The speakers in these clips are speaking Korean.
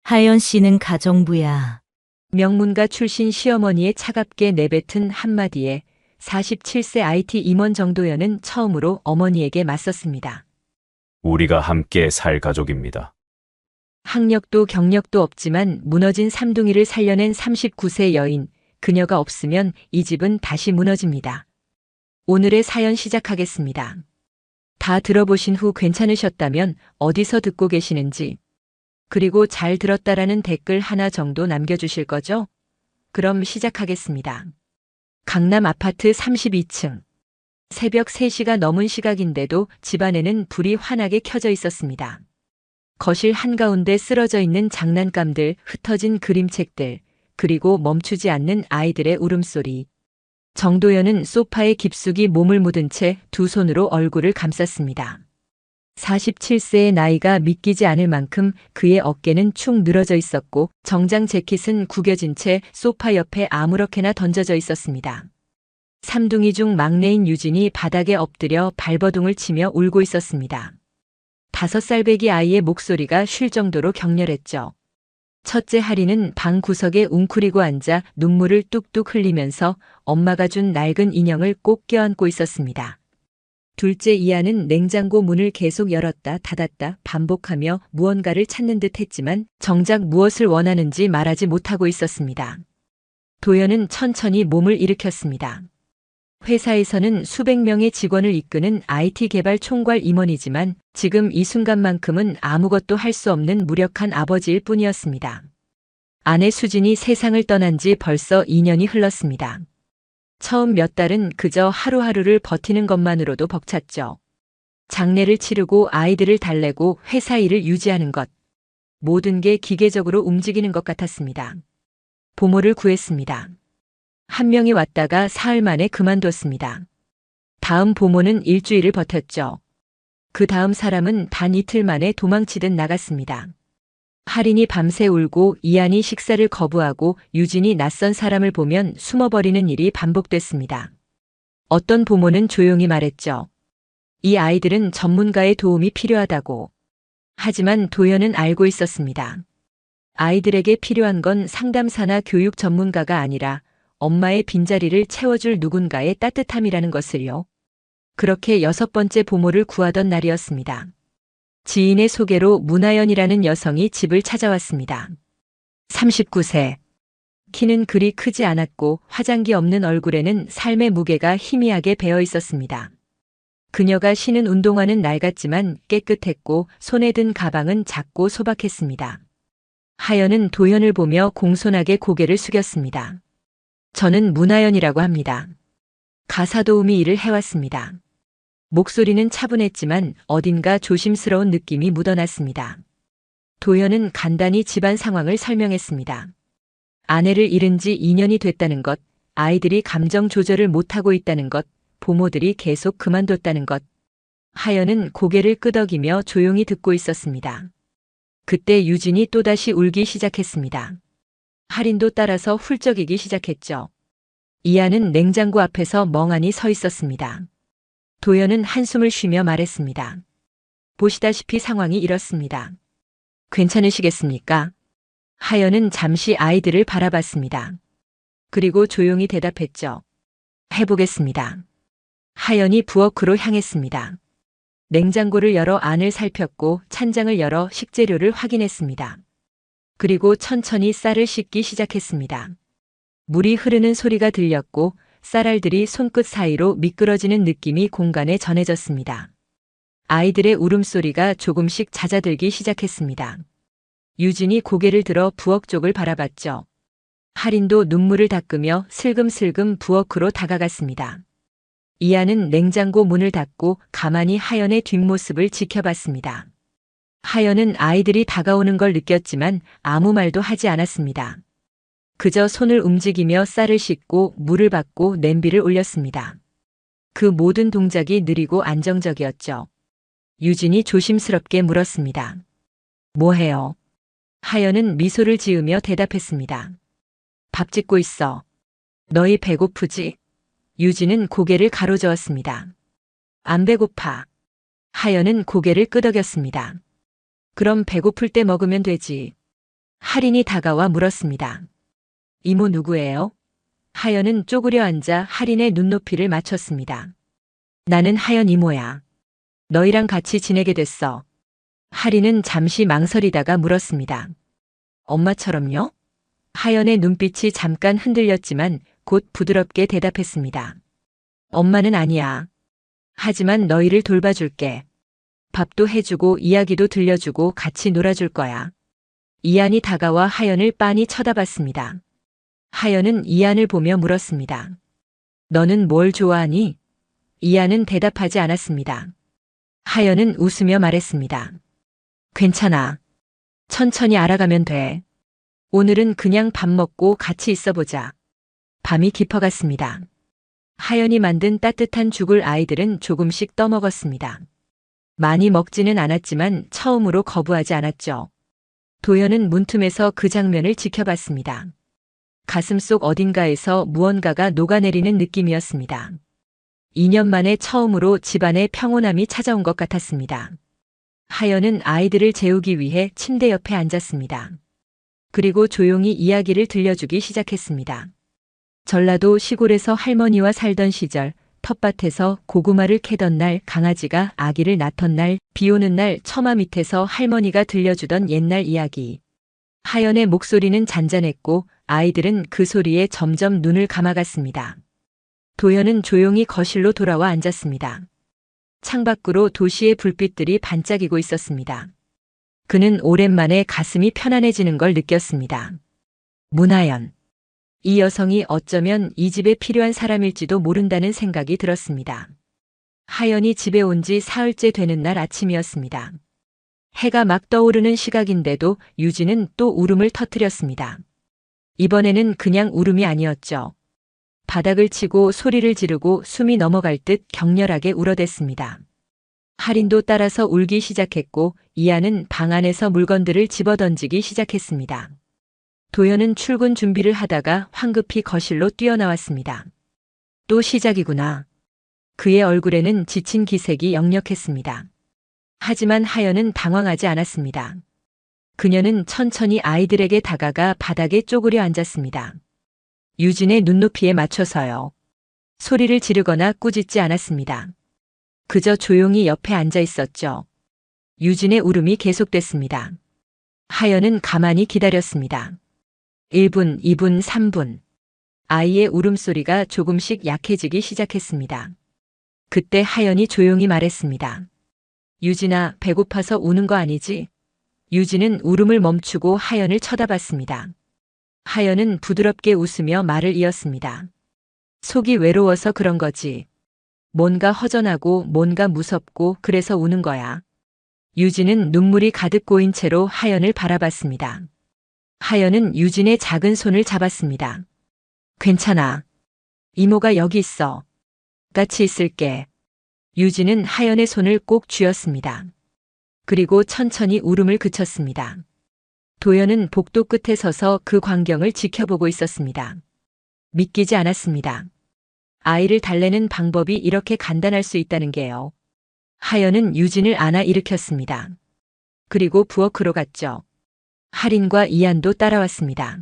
하연 씨는 가정부야. 명문가 출신 시어머니의 차갑게 내뱉은 한마디에 47세 IT 임원 정도연은 처음으로 어머니에게 맞섰습니다. 우리가 함께 살 가족입니다. 학력도 경력도 없지만 무너진 삼둥이를 살려낸 39세 여인, 그녀가 없으면 이 집은 다시 무너집니다. 오늘의 사연 시작하겠습니다. 다 들어보신 후 괜찮으셨다면 어디서 듣고 계시는지, 그리고 잘 들었다라는 댓글 하나 정도 남겨주실 거죠? 그럼 시작하겠습니다. 강남 아파트 32층. 새벽 3시가 넘은 시각인데도 집안에는 불이 환하게 켜져 있었습니다. 거실 한가운데 쓰러져 있는 장난감들, 흩어진 그림책들, 그리고 멈추지 않는 아이들의 울음소리. 정도연은 소파에 깊숙이 몸을 묻은 채 두 손으로 얼굴을 감쌌습니다. 47세의 나이가 믿기지 않을 만큼 그의 어깨는 축 늘어져 있었고 정장 재킷은 구겨진 채 소파 옆에 아무렇게나 던져져 있었습니다. 삼둥이 중 막내인 유진이 바닥에 엎드려 발버둥을 치며 울고 있었습니다. 5살배기 아이의 목소리가 쉴 정도로 격렬했죠. 첫째 하리는 방 구석에 웅크리고 앉아 눈물을 뚝뚝 흘리면서 엄마가 준 낡은 인형을 꼭 껴안고 있었습니다. 둘째 이하는 냉장고 문을 계속 열었다 닫았다 반복하며 무언가를 찾는 듯 했지만 정작 무엇을 원하는지 말하지 못하고 있었습니다. 도연은 천천히 몸을 일으켰습니다. 회사에서는 수백 명의 직원을 이끄는 IT 개발 총괄 임원이지만 지금 이 순간만큼은 아무것도 할 수 없는 무력한 아버지일 뿐이었습니다. 아내 수진이 세상을 떠난 지 벌써 2년이 흘렀습니다. 처음 몇 달은 그저 하루하루를 버티는 것만으로도 벅찼죠. 장례를 치르고 아이들을 달래고 회사 일을 유지하는 것. 모든 게 기계적으로 움직이는 것 같았습니다. 부모를 구했습니다. 한 명이 왔다가 사흘 만에 그만뒀습니다. 다음 부모는 일주일을 버텼죠. 그 다음 사람은 단 이틀 만에 도망치듯 나갔습니다. 할인이 밤새 울고 이한이 식사를 거부하고 유진이 낯선 사람을 보면 숨어버리는 일이 반복됐습니다. 어떤 부모는 조용히 말했죠. 이 아이들은 전문가의 도움이 필요하다고. 하지만 도연은 알고 있었습니다. 아이들에게 필요한 건 상담사나 교육 전문가가 아니라 엄마의 빈자리를 채워줄 누군가의 따뜻함이라는 것을요. 그렇게 6번째 부모를 구하던 날이었습니다. 지인의 소개로 문하연이라는 여성이 집을 찾아왔습니다. 39세. 키는 그리 크지 않았고 화장기 없는 얼굴에는 삶의 무게가 희미하게 배어 있었습니다. 그녀가 신은 운동화는 낡았지만 깨끗했고 손에 든 가방은 작고 소박했습니다. 하연은 도연을 보며 공손하게 고개를 숙였습니다. 저는 문하연이라고 합니다. 가사도우미 일을 해왔습니다. 목소리는 차분했지만 어딘가 조심스러운 느낌이 묻어났습니다. 도연은 간단히 집안 상황을 설명했습니다. 아내를 잃은 지 2년이 됐다는 것, 아이들이 감정 조절을 못하고 있다는 것, 부모들이 계속 그만뒀다는 것. 하연은 고개를 끄덕이며 조용히 듣고 있었습니다. 그때 유진이 또다시 울기 시작했습니다. 할인도 따라서 훌쩍이기 시작했죠. 이하는 냉장고 앞에서 멍하니 서 있었습니다. 도연은 한숨을 쉬며 말했습니다. 보시다시피 상황이 이렇습니다. 괜찮으시겠습니까? 하연은 잠시 아이들을 바라봤습니다. 그리고 조용히 대답했죠. 해보겠습니다. 하연이 부엌으로 향했습니다. 냉장고를 열어 안을 살폈고 찬장을 열어 식재료를 확인했습니다. 그리고 천천히 쌀을 씻기 시작했습니다. 물이 흐르는 소리가 들렸고 쌀알들이 손끝 사이로 미끄러지는 느낌이 공간에 전해졌습니다. 아이들의 울음소리가 조금씩 잦아들기 시작했습니다. 유진이 고개를 들어 부엌 쪽을 바라봤죠. 할인도 눈물을 닦으며 슬금슬금 부엌으로 다가갔습니다. 이하는 냉장고 문을 닫고 가만히 하연의 뒷모습을 지켜봤습니다. 하연은 아이들이 다가오는 걸 느꼈지만 아무 말도 하지 않았습니다. 그저 손을 움직이며 쌀을 씻고 물을 받고 냄비를 올렸습니다. 그 모든 동작이 느리고 안정적이었죠. 유진이 조심스럽게 물었습니다. 뭐해요? 하연은 미소를 지으며 대답했습니다. 밥 짓고 있어. 너희 배고프지? 유진은 고개를 가로저었습니다. 안 배고파. 하연은 고개를 끄덕였습니다. 그럼 배고플 때 먹으면 되지. 할인이 다가와 물었습니다. 이모 누구예요? 하연은 쪼그려 앉아 할인의 눈높이를 맞췄습니다. 나는 하연 이모야. 너희랑 같이 지내게 됐어. 할인은 잠시 망설이다가 물었습니다. 엄마처럼요? 하연의 눈빛이 잠깐 흔들렸지만 곧 부드럽게 대답했습니다. 엄마는 아니야. 하지만 너희를 돌봐줄게. 밥도 해주고 이야기도 들려주고 같이 놀아줄 거야. 이안이 다가와 하연을 빤히 쳐다봤습니다. 하연은 이안을 보며 물었습니다. 너는 뭘 좋아하니? 이안은 대답하지 않았습니다. 하연은 웃으며 말했습니다. 괜찮아. 천천히 알아가면 돼. 오늘은 그냥 밥 먹고 같이 있어보자. 밤이 깊어갔습니다. 하연이 만든 따뜻한 죽을 아이들은 조금씩 떠먹었습니다. 많이 먹지는 않았지만 처음으로 거부하지 않았죠. 도연은 문틈에서 그 장면을 지켜봤습니다. 가슴속 어딘가에서 무언가가 녹아내리는 느낌이었습니다. 2년 만에 처음으로 집안에 평온함이 찾아온 것 같았습니다. 하연은 아이들을 재우기 위해 침대 옆에 앉았습니다. 그리고 조용히 이야기를 들려주기 시작했습니다. 전라도 시골에서 할머니와 살던 시절, 텃밭에서 고구마를 캐던 날, 강아지가 아기를 낳던 날, 비 오는 날 처마 밑에서 할머니가 들려주던 옛날 이야기. 하연의 목소리는 잔잔했고 아이들은 그 소리에 점점 눈을 감아갔습니다. 도연은 조용히 거실로 돌아와 앉았습니다. 창밖으로 도시의 불빛들이 반짝이고 있었습니다. 그는 오랜만에 가슴이 편안해지는 걸 느꼈습니다. 문하연. 이 여성이 어쩌면 이 집에 필요한 사람일지도 모른다는 생각이 들었습니다. 하연이 집에 온 지 사흘째 되는 날 아침이었습니다. 해가 막 떠오르는 시각인데도 유진은 또 울음을 터뜨렸습니다. 이번에는 그냥 울음이 아니었죠. 바닥을 치고 소리를 지르고 숨이 넘어갈 듯 격렬하게 울어댔습니다. 할인도 따라서 울기 시작했고 이안은 방 안에서 물건들을 집어던지기 시작했습니다. 도연은 출근 준비를 하다가 황급히 거실로 뛰어나왔습니다. 또 시작이구나. 그의 얼굴에는 지친 기색이 역력했습니다. 하지만 하연은 당황하지 않았습니다. 그녀는 천천히 아이들에게 다가가 바닥에 쪼그려 앉았습니다. 유진의 눈높이에 맞춰서요. 소리를 지르거나 꾸짖지 않았습니다. 그저 조용히 옆에 앉아 있었죠. 유진의 울음이 계속됐습니다. 하연은 가만히 기다렸습니다. 1분, 2분, 3분. 아이의 울음소리가 조금씩 약해지기 시작했습니다. 그때 하연이 조용히 말했습니다. 유진아, 배고파서 우는 거 아니지? 유진은 울음을 멈추고 하연을 쳐다봤습니다. 하연은 부드럽게 웃으며 말을 이었습니다. 속이 외로워서 그런 거지. 뭔가 허전하고 뭔가 무섭고 그래서 우는 거야. 유진은 눈물이 가득 고인 채로 하연을 바라봤습니다. 하연은 유진의 작은 손을 잡았습니다. 괜찮아. 이모가 여기 있어. 같이 있을게. 유진은 하연의 손을 꼭 쥐었습니다. 그리고 천천히 울음을 그쳤습니다. 도연은 복도 끝에 서서 그 광경을 지켜보고 있었습니다. 믿기지 않았습니다. 아이를 달래는 방법이 이렇게 간단할 수 있다는 게요. 하연은 유진을 안아 일으켰습니다. 그리고 부엌으로 갔죠. 할인과 이안도 따라왔습니다.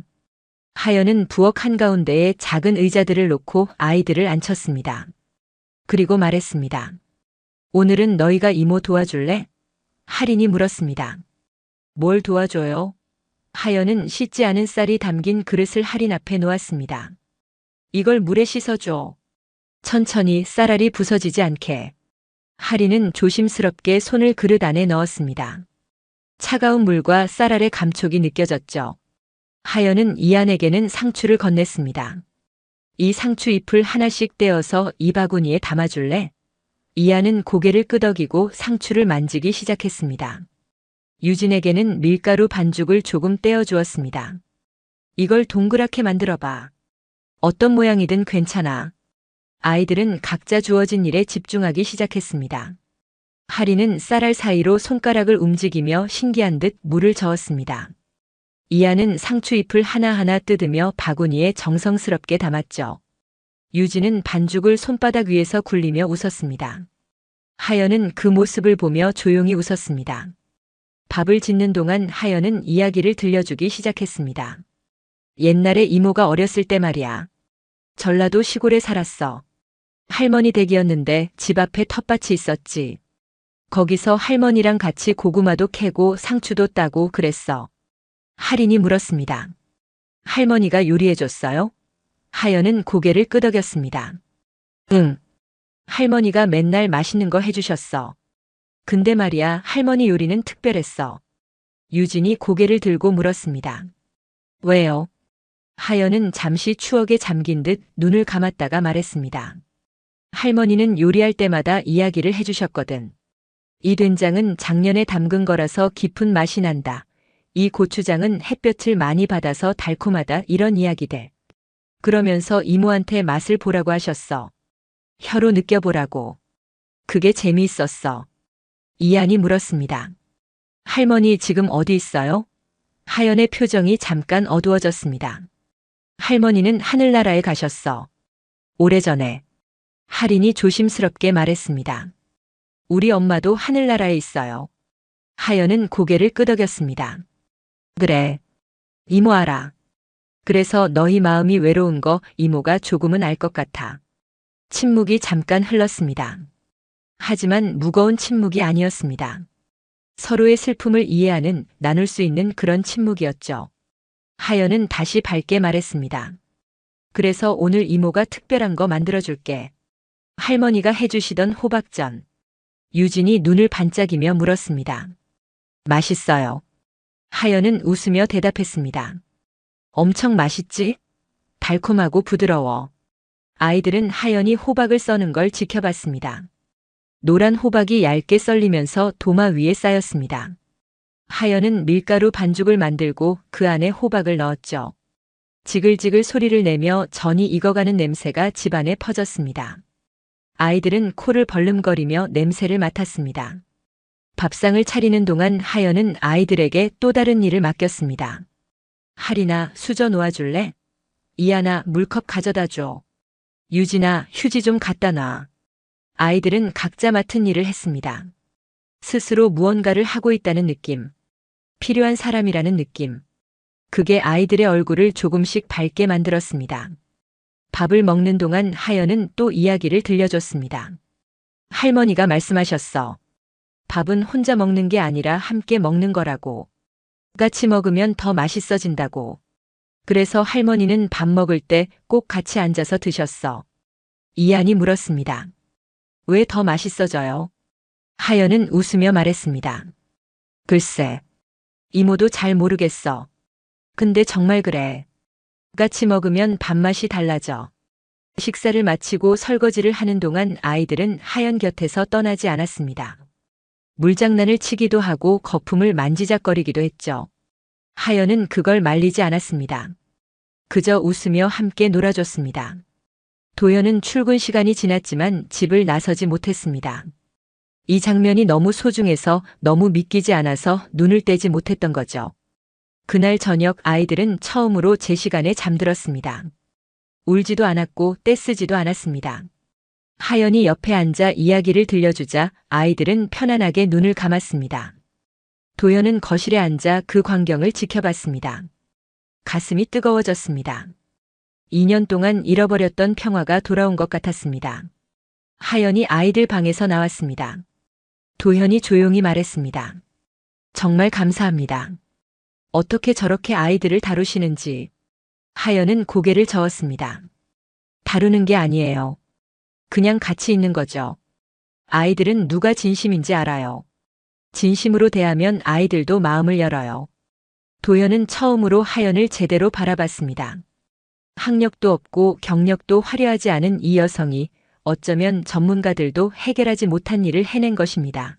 하연은 부엌 한가운데에 작은 의자들을 놓고 아이들을 앉혔습니다. 그리고 말했습니다. 오늘은 너희가 이모 도와줄래? 할인이 물었습니다. 뭘 도와줘요? 하연은 씻지 않은 쌀이 담긴 그릇을 할인 앞에 놓았습니다. 이걸 물에 씻어줘. 천천히 쌀알이 부서지지 않게. 할인은 조심스럽게 손을 그릇 안에 넣었습니다. 차가운 물과 쌀알의 감촉이 느껴졌죠. 하연은 이안에게는 상추를 건넸습니다. 이 상추 잎을 하나씩 떼어서 이 바구니에 담아줄래? 이안은 고개를 끄덕이고 상추를 만지기 시작했습니다. 유진에게는 밀가루 반죽을 조금 떼어주었습니다. 이걸 동그랗게 만들어봐. 어떤 모양이든 괜찮아. 아이들은 각자 주어진 일에 집중하기 시작했습니다. 할인은 쌀알 사이로 손가락을 움직이며 신기한 듯 물을 저었습니다. 이안은 상추잎을 하나하나 뜯으며 바구니에 정성스럽게 담았죠. 유진은 반죽을 손바닥 위에서 굴리며 웃었습니다. 하연은 그 모습을 보며 조용히 웃었습니다. 밥을 짓는 동안 하연은 이야기를 들려주기 시작했습니다. 옛날에 이모가 어렸을 때 말이야. 전라도 시골에 살았어. 할머니 댁이었는데 집 앞에 텃밭이 있었지. 거기서 할머니랑 같이 고구마도 캐고 상추도 따고 그랬어. 할인이 물었습니다. 할머니가 요리해줬어요? 하연은 고개를 끄덕였습니다. 응. 할머니가 맨날 맛있는 거 해주셨어. 근데 말이야, 할머니 요리는 특별했어. 유진이 고개를 들고 물었습니다. 왜요? 하연은 잠시 추억에 잠긴 듯 눈을 감았다가 말했습니다. 할머니는 요리할 때마다 이야기를 해주셨거든. 이 된장은 작년에 담근 거라서 깊은 맛이 난다. 이 고추장은 햇볕을 많이 받아서 달콤하다. 이런 이야기들. 그러면서 이모한테 맛을 보라고 하셨어. 혀로 느껴보라고. 그게 재미있었어. 이한이 물었습니다. 할머니 지금 어디 있어요? 하연의 표정이 잠깐 어두워졌습니다. 할머니는 하늘나라에 가셨어. 오래전에. 할인이 조심스럽게 말했습니다. 우리 엄마도 하늘나라에 있어요. 하연은 고개를 끄덕였습니다. 그래. 이모 알아. 그래서 너희 마음이 외로운 거 이모가 조금은 알 것 같아. 침묵이 잠깐 흘렀습니다. 하지만 무거운 침묵이 아니었습니다. 서로의 슬픔을 이해하는, 나눌 수 있는 그런 침묵이었죠. 하연은 다시 밝게 말했습니다. 그래서 오늘 이모가 특별한 거 만들어줄게. 할머니가 해주시던 호박전. 유진이 눈을 반짝이며 물었습니다. 맛있어요. 하연은 웃으며 대답했습니다. 엄청 맛있지? 달콤하고 부드러워. 아이들은 하연이 호박을 써는 걸 지켜봤습니다. 노란 호박이 얇게 썰리면서 도마 위에 쌓였습니다. 하연은 밀가루 반죽을 만들고 그 안에 호박을 넣었죠. 지글지글 소리를 내며 전이 익어가는 냄새가 집안에 퍼졌습니다. 아이들은 코를 벌름거리며 냄새를 맡았습니다. 밥상을 차리는 동안 하연은 아이들에게 또 다른 일을 맡겼습니다. 할인아, 수저 놓아줄래? 이하나, 물컵 가져다 줘. 유진아, 휴지 좀 갖다 놔. 아이들은 각자 맡은 일을 했습니다. 스스로 무언가를 하고 있다는 느낌. 필요한 사람이라는 느낌. 그게 아이들의 얼굴을 조금씩 밝게 만들었습니다. 밥을 먹는 동안 하연은 또 이야기를 들려줬습니다. 할머니가 말씀하셨어. 밥은 혼자 먹는 게 아니라 함께 먹는 거라고. 같이 먹으면 더 맛있어진다고. 그래서 할머니는 밥 먹을 때 꼭 같이 앉아서 드셨어. 이한이 물었습니다. 왜 더 맛있어져요? 하연은 웃으며 말했습니다. 글쎄, 이모도 잘 모르겠어. 근데 정말 그래. 같이 먹으면 밥맛이 달라져. 식사를 마치고 설거지를 하는 동안 아이들은 하연 곁에서 떠나지 않았습니다. 물장난을 치기도 하고 거품을 만지작거리기도 했죠. 하연은 그걸 말리지 않았습니다. 그저 웃으며 함께 놀아줬습니다. 도연은 출근 시간이 지났지만 집을 나서지 못했습니다. 이 장면이 너무 소중해서, 너무 믿기지 않아서 눈을 떼지 못했던 거죠. 그날 저녁 아이들은 처음으로 제 시간에 잠들었습니다. 울지도 않았고 떼쓰지도 않았습니다. 하연이 옆에 앉아 이야기를 들려주자 아이들은 편안하게 눈을 감았습니다. 도연은 거실에 앉아 그 광경을 지켜봤습니다. 가슴이 뜨거워졌습니다. 2년 동안 잃어버렸던 평화가 돌아온 것 같았습니다. 하연이 아이들 방에서 나왔습니다. 도연이 조용히 말했습니다. 정말 감사합니다. 어떻게 저렇게 아이들을 다루시는지. 하연은 고개를 저었습니다. 다루는 게 아니에요. 그냥 같이 있는 거죠. 아이들은 누가 진심인지 알아요. 진심으로 대하면 아이들도 마음을 열어요. 도연은 처음으로 하연을 제대로 바라봤습니다. 학력도 없고 경력도 화려하지 않은 이 여성이 어쩌면 전문가들도 해결하지 못한 일을 해낸 것입니다.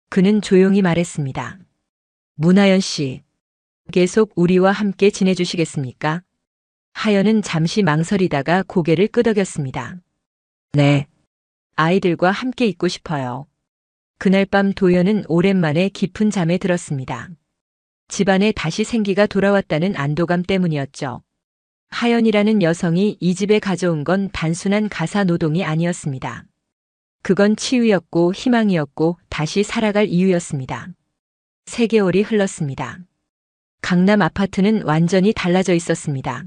그는 조용히 말했습니다. 문하연 씨, 계속 우리와 함께 지내주시겠습니까? 하연은 잠시 망설이다가 고개를 끄덕였습니다. 네. 아이들과 함께 있고 싶어요. 그날 밤 도연은 오랜만에 깊은 잠에 들었습니다. 집안에 다시 생기가 돌아왔다는 안도감 때문이었죠. 하연이라는 여성이 이 집에 가져온 건 단순한 가사 노동이 아니었습니다. 그건 치유였고 희망이었고 다시 살아갈 이유였습니다. 3개월이 흘렀습니다. 강남 아파트는 완전히 달라져 있었습니다.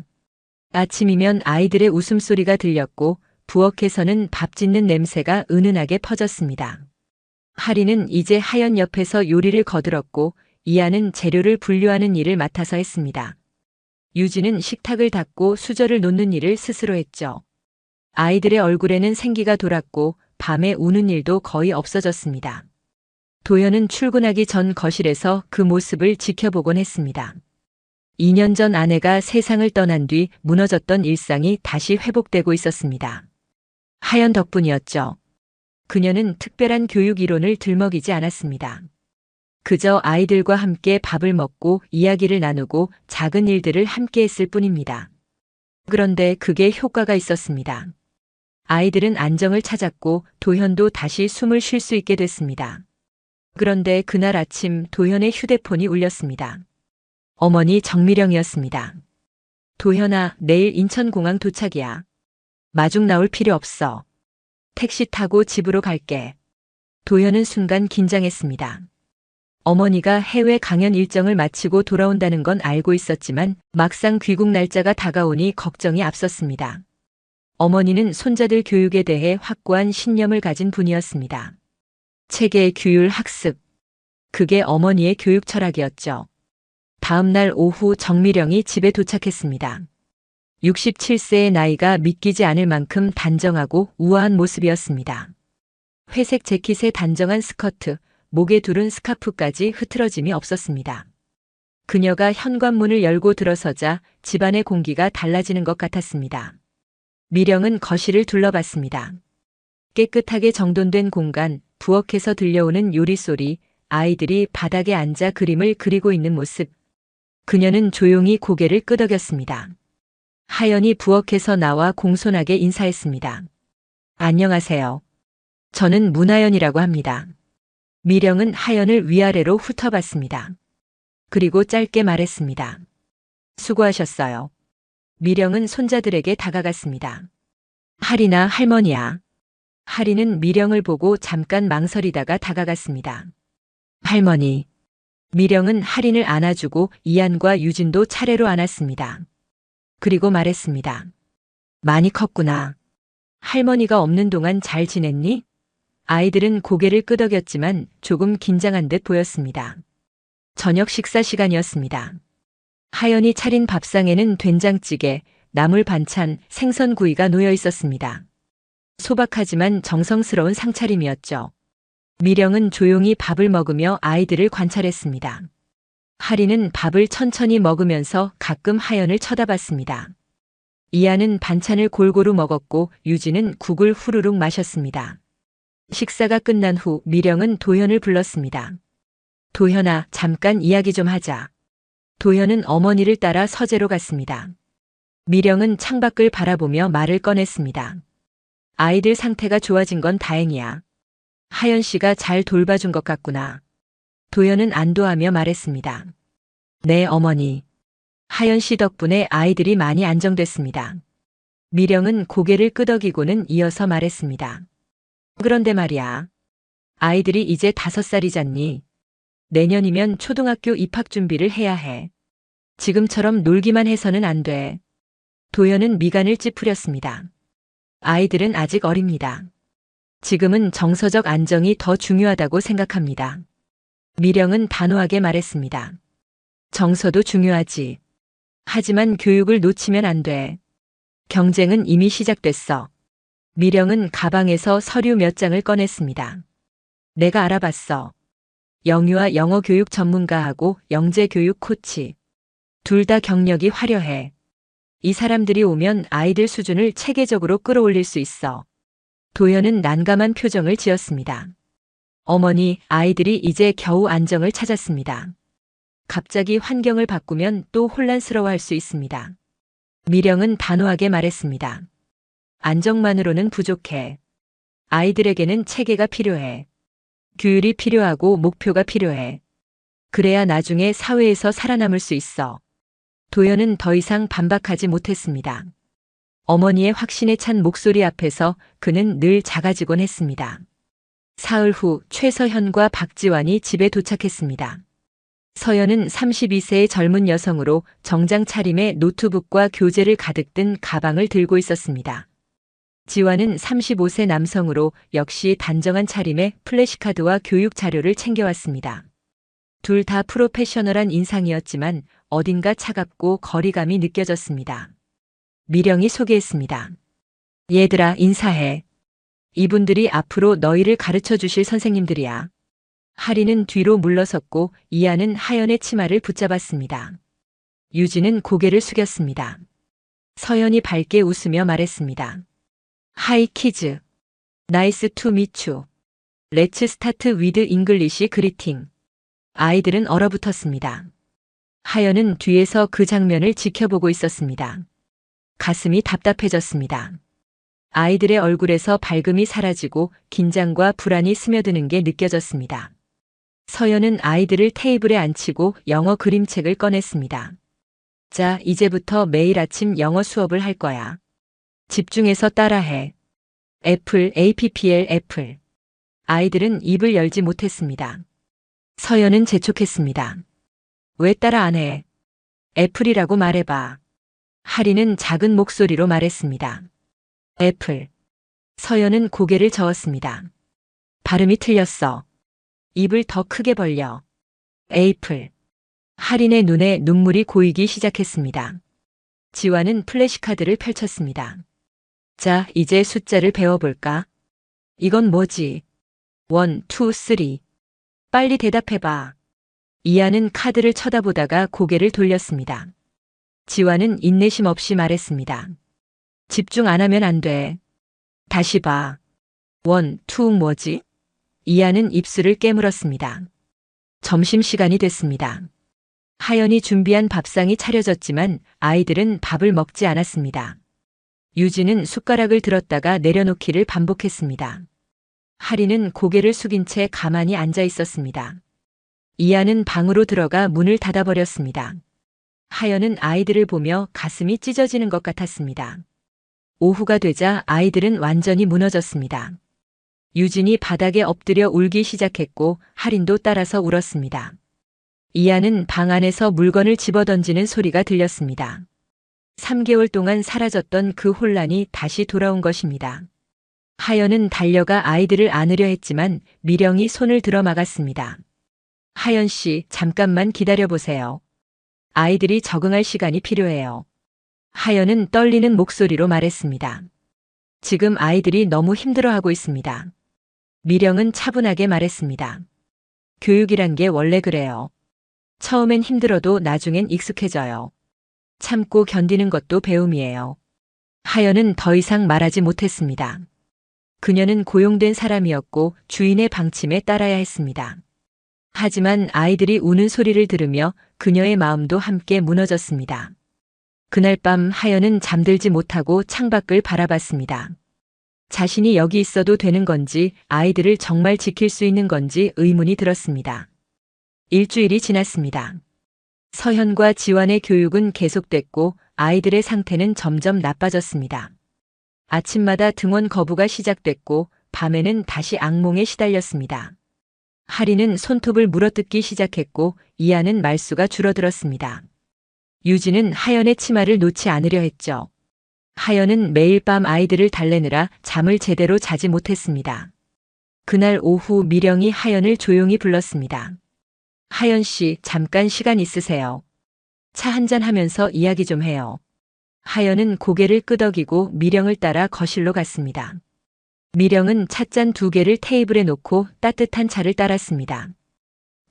아침이면 아이들의 웃음소리가 들렸고 부엌에서는 밥 짓는 냄새가 은은하게 퍼졌습니다. 하리는 이제 하연 옆에서 요리를 거들었고 이하는 재료를 분류하는 일을 맡아서 했습니다. 유진은 식탁을 닦고 수저를 놓는 일을 스스로 했죠. 아이들의 얼굴에는 생기가 돌았고 밤에 우는 일도 거의 없어졌습니다. 도현은 출근하기 전 거실에서 그 모습을 지켜보곤 했습니다. 2년 전 아내가 세상을 떠난 뒤 무너졌던 일상이 다시 회복되고 있었습니다. 하연 덕분이었죠. 그녀는 특별한 교육 이론을 들먹이지 않았습니다. 그저 아이들과 함께 밥을 먹고 이야기를 나누고 작은 일들을 함께 했을 뿐입니다. 그런데 그게 효과가 있었습니다. 아이들은 안정을 찾았고 도현도 다시 숨을 쉴 수 있게 됐습니다. 그런데 그날 아침 도현의 휴대폰이 울렸습니다. 어머니 정미령이었습니다. 도현아, 내일 인천공항 도착이야. 마중 나올 필요 없어. 택시 타고 집으로 갈게. 도현은 순간 긴장했습니다. 어머니가 해외 강연 일정을 마치고 돌아온다는 건 알고 있었지만 막상 귀국 날짜가 다가오니 걱정이 앞섰습니다. 어머니는 손자들 교육에 대해 확고한 신념을 가진 분이었습니다. 체계, 규율, 학습. 그게 어머니의 교육 철학이었죠. 다음 날 오후 정미령이 집에 도착했습니다. 67세의 나이가 믿기지 않을 만큼 단정하고 우아한 모습이었습니다. 회색 재킷에 단정한 스커트, 목에 두른 스카프까지 흐트러짐이 없었습니다. 그녀가 현관문을 열고 들어서자 집안의 공기가 달라지는 것 같았습니다. 미령은 거실을 둘러봤습니다. 깨끗하게 정돈된 공간, 부엌에서 들려오는 요리소리, 아이들이 바닥에 앉아 그림을 그리고 있는 모습. 그녀는 조용히 고개를 끄덕였습니다. 하연이 부엌에서 나와 공손하게 인사했습니다. 안녕하세요. 저는 문하연이라고 합니다. 미령은 하연을 위아래로 훑어봤습니다. 그리고 짧게 말했습니다. 수고하셨어요. 미령은 손자들에게 다가갔습니다. 하리나 할머니야. 하리는 미령을 보고 잠깐 망설이다가 다가갔습니다. 할머니. 미령은 하린을 안아주고 이한과 유진도 차례로 안았습니다. 그리고 말했습니다. 많이 컸구나. 할머니가 없는 동안 잘 지냈니? 아이들은 고개를 끄덕였지만 조금 긴장한 듯 보였습니다. 저녁 식사 시간이었습니다. 하연이 차린 밥상에는 된장찌개, 나물 반찬, 생선구이가 놓여 있었습니다. 소박하지만 정성스러운 상차림이었죠. 미령은 조용히 밥을 먹으며 아이들을 관찰했습니다. 하리는 밥을 천천히 먹으면서 가끔 하연을 쳐다봤습니다. 이하는 반찬을 골고루 먹었고 유진은 국을 후루룩 마셨습니다. 식사가 끝난 후 미령은 도현을 불렀습니다. 도현아, 잠깐 이야기 좀 하자. 도현은 어머니를 따라 서재로 갔습니다. 미령은 창밖을 바라보며 말을 꺼냈습니다. 아이들 상태가 좋아진 건 다행이야. 하연 씨가 잘 돌봐준 것 같구나. 도현은 안도하며 말했습니다. 네, 어머니. 하연 씨 덕분에 아이들이 많이 안정됐습니다. 미령은 고개를 끄덕이고는 이어서 말했습니다. 그런데 말이야. 아이들이 이제 5살이잖니. 내년이면 초등학교 입학 준비를 해야 해. 지금처럼 놀기만 해서는 안 돼. 도현은 미간을 찌푸렸습니다. 아이들은 아직 어립니다. 지금은 정서적 안정이 더 중요하다고 생각합니다. 미령은 단호하게 말했습니다. 정서도 중요하지. 하지만 교육을 놓치면 안 돼. 경쟁은 이미 시작됐어. 미령은 가방에서 서류 몇 장을 꺼냈습니다. 내가 알아봤어. 영유아 영어 교육 전문가하고 영재 교육 코치. 둘 다 경력이 화려해. 이 사람들이 오면 아이들 수준을 체계적으로 끌어올릴 수 있어. 도현은 난감한 표정을 지었습니다. 어머니, 아이들이 이제 겨우 안정을 찾았습니다. 갑자기 환경을 바꾸면 또 혼란스러워할 수 있습니다. 미령은 단호하게 말했습니다. 안정만으로는 부족해. 아이들에게는 체계가 필요해. 규율이 필요하고 목표가 필요해. 그래야 나중에 사회에서 살아남을 수 있어. 도현은 더 이상 반박하지 못했습니다. 어머니의 확신에 찬 목소리 앞에서 그는 늘 작아지곤 했습니다. 사흘 후 최서현과 박지환이 집에 도착했습니다. 서연은 32세의 젊은 여성으로 정장 차림에 노트북과 교재를 가득 든 가방을 들고 있었습니다. 지완은 35세 남성으로 역시 단정한 차림에 플래시카드와 교육 자료를 챙겨왔습니다. 둘 다 프로페셔널한 인상이었지만 어딘가 차갑고 거리감이 느껴졌습니다. 미령이 소개했습니다. 얘들아, 인사해. 이분들이 앞으로 너희를 가르쳐 주실 선생님들이야. 하리는 뒤로 물러섰고 이하는 하연의 치마를 붙잡았습니다. 유진은 고개를 숙였습니다. 서연이 밝게 웃으며 말했습니다. 하이 키즈. 나이스 투 미추. 렛츠 스타트 위드 잉글리시 그리팅. 아이들은 얼어붙었습니다. 하연은 뒤에서 그 장면을 지켜보고 있었습니다. 가슴이 답답해졌습니다. 아이들의 얼굴에서 밝음이 사라지고 긴장과 불안이 스며드는 게 느껴졌습니다. 서연은 아이들을 테이블에 앉히고 영어 그림책을 꺼냈습니다. 자, 이제부터 매일 아침 영어 수업을 할 거야. 집중해서 따라해. 애플, APPL 애플. 아이들은 입을 열지 못했습니다. 서연은 재촉했습니다. 왜 따라 안 해? 애플이라고 말해봐. 하리는 작은 목소리로 말했습니다. 애플. 서연은 고개를 저었습니다. 발음이 틀렸어. 입을 더 크게 벌려. 에이플. 하린의 눈에 눈물이 고이기 시작했습니다. 지완은 플래시카드를 펼쳤습니다. 자, 이제 숫자를 배워볼까? 이건 뭐지? 1, 2, 3. 빨리 대답해봐. 이하는 카드를 쳐다보다가 고개를 돌렸습니다. 지완은 인내심 없이 말했습니다. 집중 안 하면 안 돼. 다시 봐. 1, 2 뭐지? 이하는 입술을 깨물었습니다. 점심시간이 됐습니다. 하연이 준비한 밥상이 차려졌지만 아이들은 밥을 먹지 않았습니다. 유진은 숟가락을 들었다가 내려놓기를 반복했습니다. 하리는 고개를 숙인 채 가만히 앉아 있었습니다. 이하는 방으로 들어가 문을 닫아버렸습니다. 하연은 아이들을 보며 가슴이 찢어지는 것 같았습니다. 오후가 되자 아이들은 완전히 무너졌습니다. 유진이 바닥에 엎드려 울기 시작했고 하린도 따라서 울었습니다. 이하는 방 안에서 물건을 집어던지는 소리가 들렸습니다. 3개월 동안 사라졌던 그 혼란이 다시 돌아온 것입니다. 하연은 달려가 아이들을 안으려 했지만 미령이 손을 들어 막았습니다. 하연 씨, 잠깐만 기다려보세요. 아이들이 적응할 시간이 필요해요. 하연은 떨리는 목소리로 말했습니다. 지금 아이들이 너무 힘들어하고 있습니다. 미령은 차분하게 말했습니다. 교육이란 게 원래 그래요. 처음엔 힘들어도 나중엔 익숙해져요. 참고 견디는 것도 배움이에요. 하연은 더 이상 말하지 못했습니다. 그녀는 고용된 사람이었고 주인의 방침에 따라야 했습니다. 하지만 아이들이 우는 소리를 들으며 그녀의 마음도 함께 무너졌습니다. 그날 밤 하연은 잠들지 못하고 창밖을 바라봤습니다. 자신이 여기 있어도 되는 건지 아이들을 정말 지킬 수 있는 건지 의문이 들었습니다. 일주일이 지났습니다. 서현과 지완의 교육은 계속됐고 아이들의 상태는 점점 나빠졌습니다. 아침마다 등원 거부가 시작됐고 밤에는 다시 악몽에 시달렸습니다. 하리는 손톱을 물어뜯기 시작했고 이하는 말수가 줄어들었습니다. 유진은 하연의 치마를 놓지 않으려 했죠. 하연은 매일 밤 아이들을 달래느라 잠을 제대로 자지 못했습니다. 그날 오후 미령이 하연을 조용히 불렀습니다. 하연 씨, 잠깐 시간 있으세요? 차 한잔 하면서 이야기 좀 해요. 하연은 고개를 끄덕이고 미령을 따라 거실로 갔습니다. 미령은 찻잔 2개를 테이블에 놓고 따뜻한 차를 따랐습니다.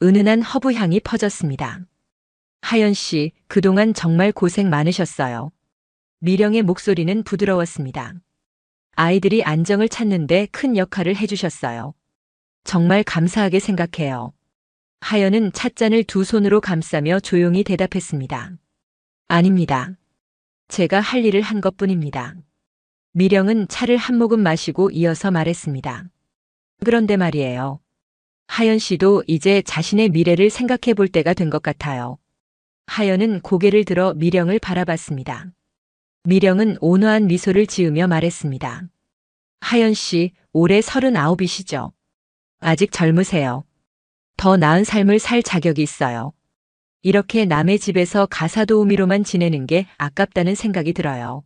은은한 허브 향이 퍼졌습니다. 하연 씨, 그동안 정말 고생 많으셨어요. 미령의 목소리는 부드러웠습니다. 아이들이 안정을 찾는데 큰 역할을 해주셨어요. 정말 감사하게 생각해요. 하연은 찻잔을 2손으로 감싸며 조용히 대답했습니다. 아닙니다. 제가 할 일을 한 것뿐입니다. 미령은 차를 한 모금 마시고 이어서 말했습니다. 그런데 말이에요. 하연 씨도 이제 자신의 미래를 생각해 볼 때가 된 것 같아요. 하연은 고개를 들어 미령을 바라봤습니다. 미령은 온화한 미소를 지으며 말했습니다. 하연 씨, 올해 39이시죠? 아직 젊으세요. 더 나은 삶을 살 자격이 있어요. 이렇게 남의 집에서 가사도우미로만 지내는 게 아깝다는 생각이 들어요.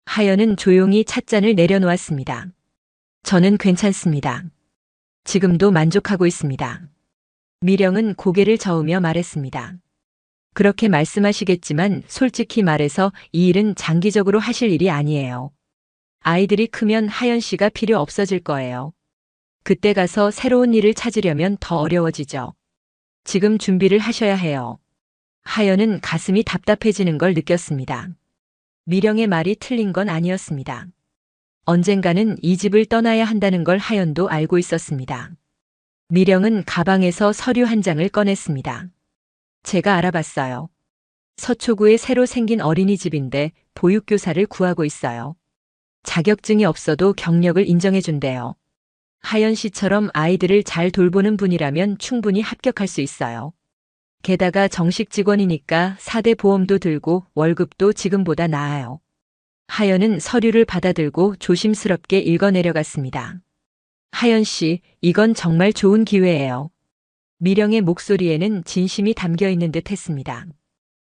하연은 조용히 찻잔을 내려놓았습니다. 저는 괜찮습니다. 지금도 만족하고 있습니다. 미령은 고개를 저으며 말했습니다. 그렇게 말씀하시겠지만 솔직히 말해서 이 일은 장기적으로 하실 일이 아니에요. 아이들이 크면 하연 씨가 필요 없어질 거예요. 그때 가서 새로운 일을 찾으려면 더 어려워지죠. 지금 준비를 하셔야 해요. 하연은 가슴이 답답해지는 걸 느꼈습니다. 미령의 말이 틀린 건 아니었습니다. 언젠가는 이 집을 떠나야 한다는 걸 하연도 알고 있었습니다. 미령은 가방에서 서류 한 장을 꺼냈습니다. 제가 알아봤어요. 서초구에 새로 생긴 어린이집인데 보육교사를 구하고 있어요. 자격증이 없어도 경력을 인정해준대요. 하연 씨처럼 아이들을 잘 돌보는 분이라면 충분히 합격할 수 있어요. 게다가 정식 직원이니까 4대 보험도 들고 월급도 지금보다 나아요. 하연은 서류를 받아들고 조심스럽게 읽어내려갔습니다. 하연 씨, 이건 정말 좋은 기회예요. 미령의 목소리에는 진심이 담겨 있는 듯 했습니다.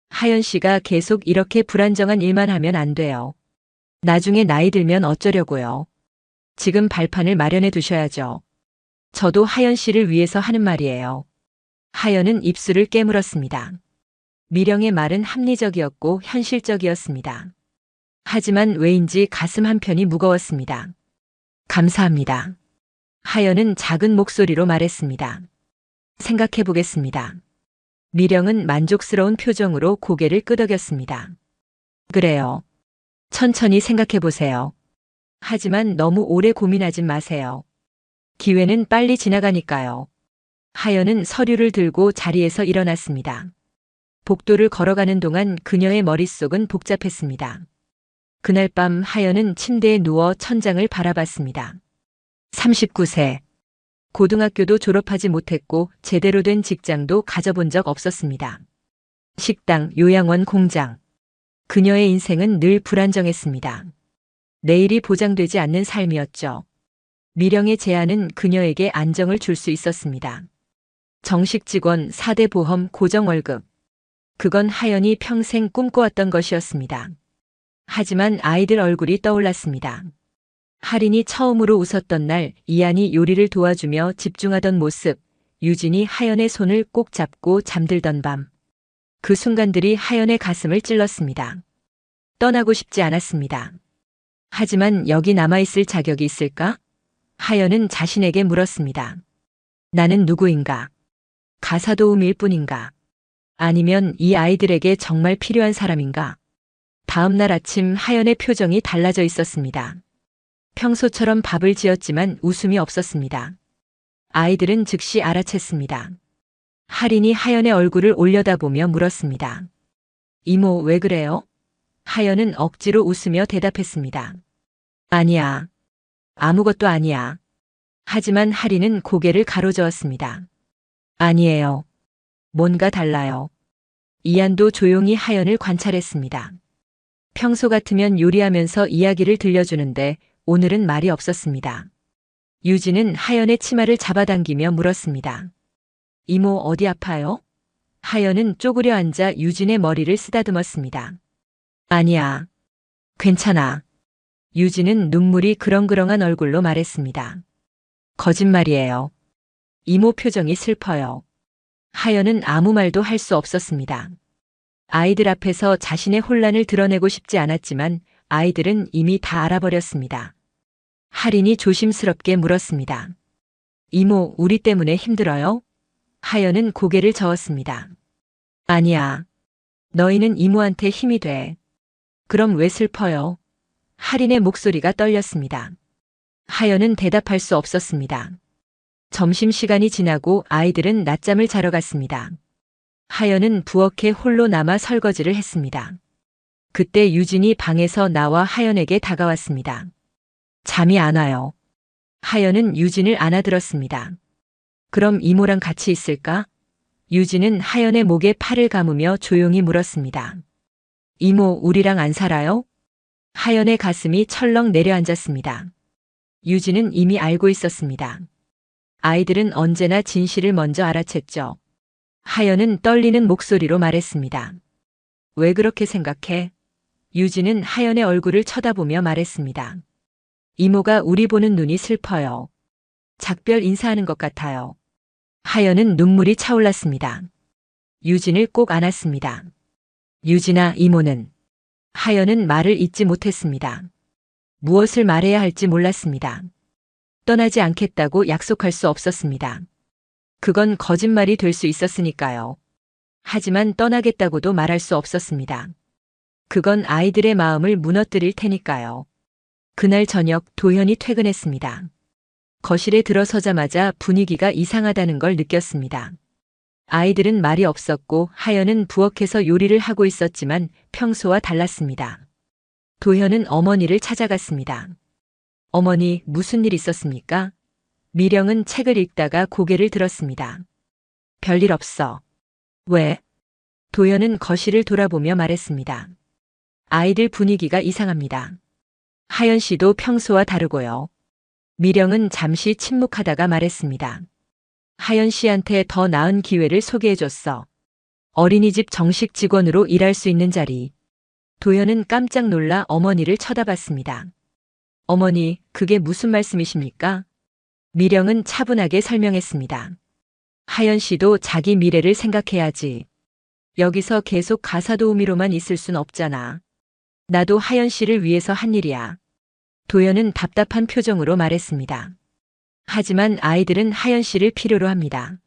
하연 씨가 계속 이렇게 불안정한 일만 하면 안 돼요. 나중에 나이 들면 어쩌려고요. 지금 발판을 마련해 두셔야죠. 저도 하연 씨를 위해서 하는 말이에요. 하연은 입술을 깨물었습니다. 미령의 말은 합리적이었고 현실적이었습니다. 하지만 왜인지 가슴 한편이 무거웠습니다. 감사합니다. 하연은 작은 목소리로 말했습니다. 생각해 보겠습니다. 미령은 만족스러운 표정으로 고개를 끄덕였습니다. 그래요. 천천히 생각해 보세요. 하지만 너무 오래 고민하진 마세요. 기회는 빨리 지나가니까요. 하연은 서류를 들고 자리에서 일어났습니다. 복도를 걸어가는 동안 그녀의 머릿속은 복잡했습니다. 그날 밤 하연은 침대에 누워 천장을 바라봤습니다. 39세. 고등학교도 졸업하지 못했고 제대로 된 직장도 가져본 적 없었습니다. 식당, 요양원, 공장. 그녀의 인생은 늘 불안정했습니다. 내일이 보장되지 않는 삶이었죠. 미령의 제안은 그녀에게 안정을 줄 수 있었습니다. 정식 직원, 4대 보험, 고정 월급. 그건 하연이 평생 꿈꿔왔던 것이었습니다. 하지만 아이들 얼굴이 떠올랐습니다. 할인이 처음으로 웃었던 날, 이안이 요리를 도와주며 집중하던 모습, 유진이 하연의 손을 꼭 잡고 잠들던 밤. 그 순간들이 하연의 가슴을 찔렀습니다. 떠나고 싶지 않았습니다. 하지만 여기 남아있을 자격이 있을까? 하연은 자신에게 물었습니다. 나는 누구인가? 가사도우미일 뿐인가? 아니면 이 아이들에게 정말 필요한 사람인가? 다음 날 아침 하연의 표정이 달라져 있었습니다. 평소처럼 밥을 지었지만 웃음이 없었습니다. 아이들은 즉시 알아챘습니다. 할인이 하연의 얼굴을 올려다보며 물었습니다. 이모, 왜 그래요? 하연은 억지로 웃으며 대답했습니다. 아니야. 아무것도 아니야. 하지만 할인은 고개를 가로저었습니다. 아니에요. 뭔가 달라요. 이안도 조용히 하연을 관찰했습니다. 평소 같으면 요리하면서 이야기를 들려주는데 오늘은 말이 없었습니다. 유진은 하연의 치마를 잡아당기며 물었습니다. 이모, 어디 아파요? 하연은 쪼그려 앉아 유진의 머리를 쓰다듬었습니다. 아니야. 괜찮아. 유진은 눈물이 그렁그렁한 얼굴로 말했습니다. 거짓말이에요. 이모 표정이 슬퍼요. 하연은 아무 말도 할 수 없었습니다. 아이들 앞에서 자신의 혼란을 드러내고 싶지 않았지만 아이들은 이미 다 알아버렸습니다. 할인이 조심스럽게 물었습니다. 이모, 우리 때문에 힘들어요? 하연은 고개를 저었습니다. 아니야. 너희는 이모한테 힘이 돼. 그럼 왜 슬퍼요? 할인의 목소리가 떨렸습니다. 하연은 대답할 수 없었습니다. 점심시간이 지나고 아이들은 낮잠을 자러 갔습니다. 하연은 부엌에 홀로 남아 설거지를 했습니다. 그때 유진이 방에서 나와 하연에게 다가왔습니다. 잠이 안 와요. 하연은 유진을 안아들었습니다. 그럼 이모랑 같이 있을까? 유진은 하연의 목에 팔을 감으며 조용히 물었습니다. 이모, 우리랑 안 살아요? 하연의 가슴이 철렁 내려앉았습니다. 유진은 이미 알고 있었습니다. 아이들은 언제나 진실을 먼저 알아챘죠. 하연은 떨리는 목소리로 말했습니다. 왜 그렇게 생각해? 유진은 하연의 얼굴을 쳐다보며 말했습니다. 이모가 우리 보는 눈이 슬퍼요. 작별 인사하는 것 같아요. 하연은 눈물이 차올랐습니다. 유진을 꼭 안았습니다. 유진아, 이모는. 하연은 말을 잇지 못했습니다. 무엇을 말해야 할지 몰랐습니다. 떠나지 않겠다고 약속할 수 없었습니다. 그건 거짓말이 될 수 있었으니까요. 하지만 떠나겠다고도 말할 수 없었습니다. 그건 아이들의 마음을 무너뜨릴 테니까요. 그날 저녁 도현이 퇴근했습니다. 거실에 들어서자마자 분위기가 이상하다는 걸 느꼈습니다. 아이들은 말이 없었고 하연은 부엌에서 요리를 하고 있었지만 평소와 달랐습니다. 도현은 어머니를 찾아갔습니다. 어머니, 무슨 일 있었습니까? 미령은 책을 읽다가 고개를 들었습니다. 별일 없어. 왜? 도현은 거실을 돌아보며 말했습니다. 아이들 분위기가 이상합니다. 하연 씨도 평소와 다르고요. 미령은 잠시 침묵하다가 말했습니다. 하연 씨한테 더 나은 기회를 소개해줬어. 어린이집 정식 직원으로 일할 수 있는 자리. 도현은 깜짝 놀라 어머니를 쳐다봤습니다. 어머니, 그게 무슨 말씀이십니까? 미령은 차분하게 설명했습니다. 하연 씨도 자기 미래를 생각해야지. 여기서 계속 가사 도우미로만 있을 순 없잖아. 나도 하연 씨를 위해서 한 일이야. 도현은 답답한 표정으로 말했습니다. 하지만 아이들은 하연 씨를 필요로 합니다.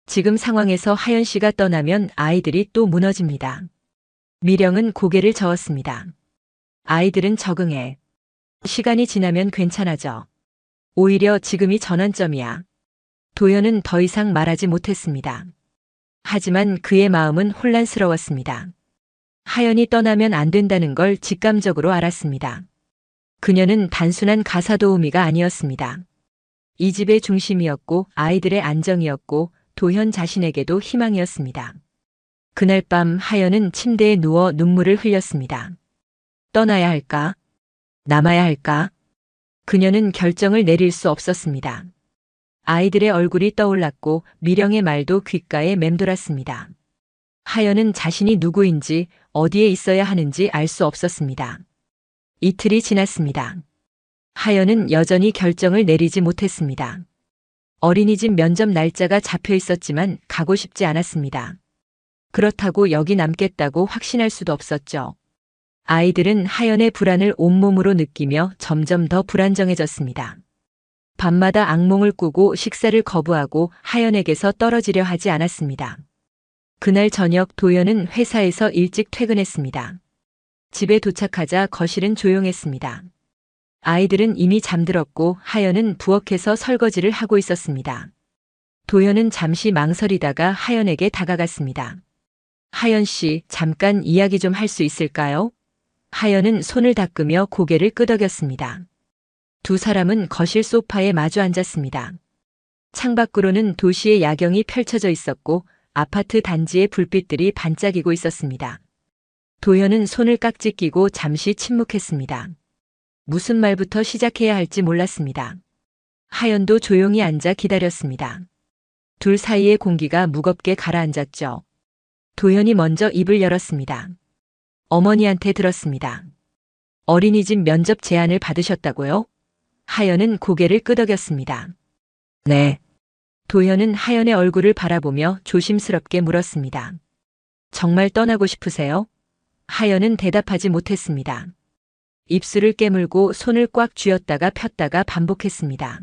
지금 상황에서 하연 씨가 떠나면 아이들이 또 무너집니다. 미령은 고개를 저었습니다. 아이들은 적응해. 시간이 지나면 괜찮아져. 오히려 지금이 전환점이야. 도현은 더 이상 말하지 못했습니다. 하지만 그의 마음은 혼란스러웠습니다. 하연이 떠나면 안 된다는 걸 직감적으로 알았습니다. 그녀는 단순한 가사 도우미가 아니었습니다. 이 집의 중심이었고 아이들의 안정이었고 도현 자신에게도 희망이었습니다. 그날 밤 하연은 침대에 누워 눈물을 흘렸습니다. 떠나야 할까? 남아야 할까? 그녀는 결정을 내릴 수 없었습니다. 아이들의 얼굴이 떠올랐고 미령의 말도 귓가에 맴돌았습니다. 하연은 자신이 누구인지 어디에 있어야 하는지 알 수 없었습니다. 이틀이 지났습니다. 하연은 여전히 결정을 내리지 못했습니다. 어린이집 면접 날짜가 잡혀 있었지만 가고 싶지 않았습니다. 그렇다고 여기 남겠다고 확신할 수도 없었죠. 아이들은 하연의 불안을 온몸으로 느끼며 점점 더 불안정해졌습니다. 밤마다 악몽을 꾸고 식사를 거부하고 하연에게서 떨어지려 하지 않았습니다. 그날 저녁 도연은 회사에서 일찍 퇴근했습니다. 집에 도착하자 거실은 조용했습니다. 아이들은 이미 잠들었고 하연은 부엌에서 설거지를 하고 있었습니다. 도연은 잠시 망설이다가 하연에게 다가갔습니다. 하연 씨, 잠깐 이야기 좀 할 수 있을까요? 하연은 손을 닦으며 고개를 끄덕였습니다. 두 사람은 거실 소파에 마주 앉았습니다. 창밖으로는 도시의 야경이 펼쳐져 있었고 아파트 단지의 불빛들이 반짝이고 있었습니다. 도현은 손을 깍지 끼고 잠시 침묵했습니다. 무슨 말부터 시작해야 할지 몰랐습니다. 하연도 조용히 앉아 기다렸습니다. 둘 사이의 공기가 무겁게 가라앉았죠. 도현이 먼저 입을 열었습니다. 어머니한테 들었습니다. 어린이집 면접 제안을 받으셨다고요? 하연은 고개를 끄덕였습니다. 네. 도현은 하연의 얼굴을 바라보며 조심스럽게 물었습니다. 정말 떠나고 싶으세요? 하연은 대답하지 못했습니다. 입술을 깨물고 손을 꽉 쥐었다가 폈다가 반복했습니다.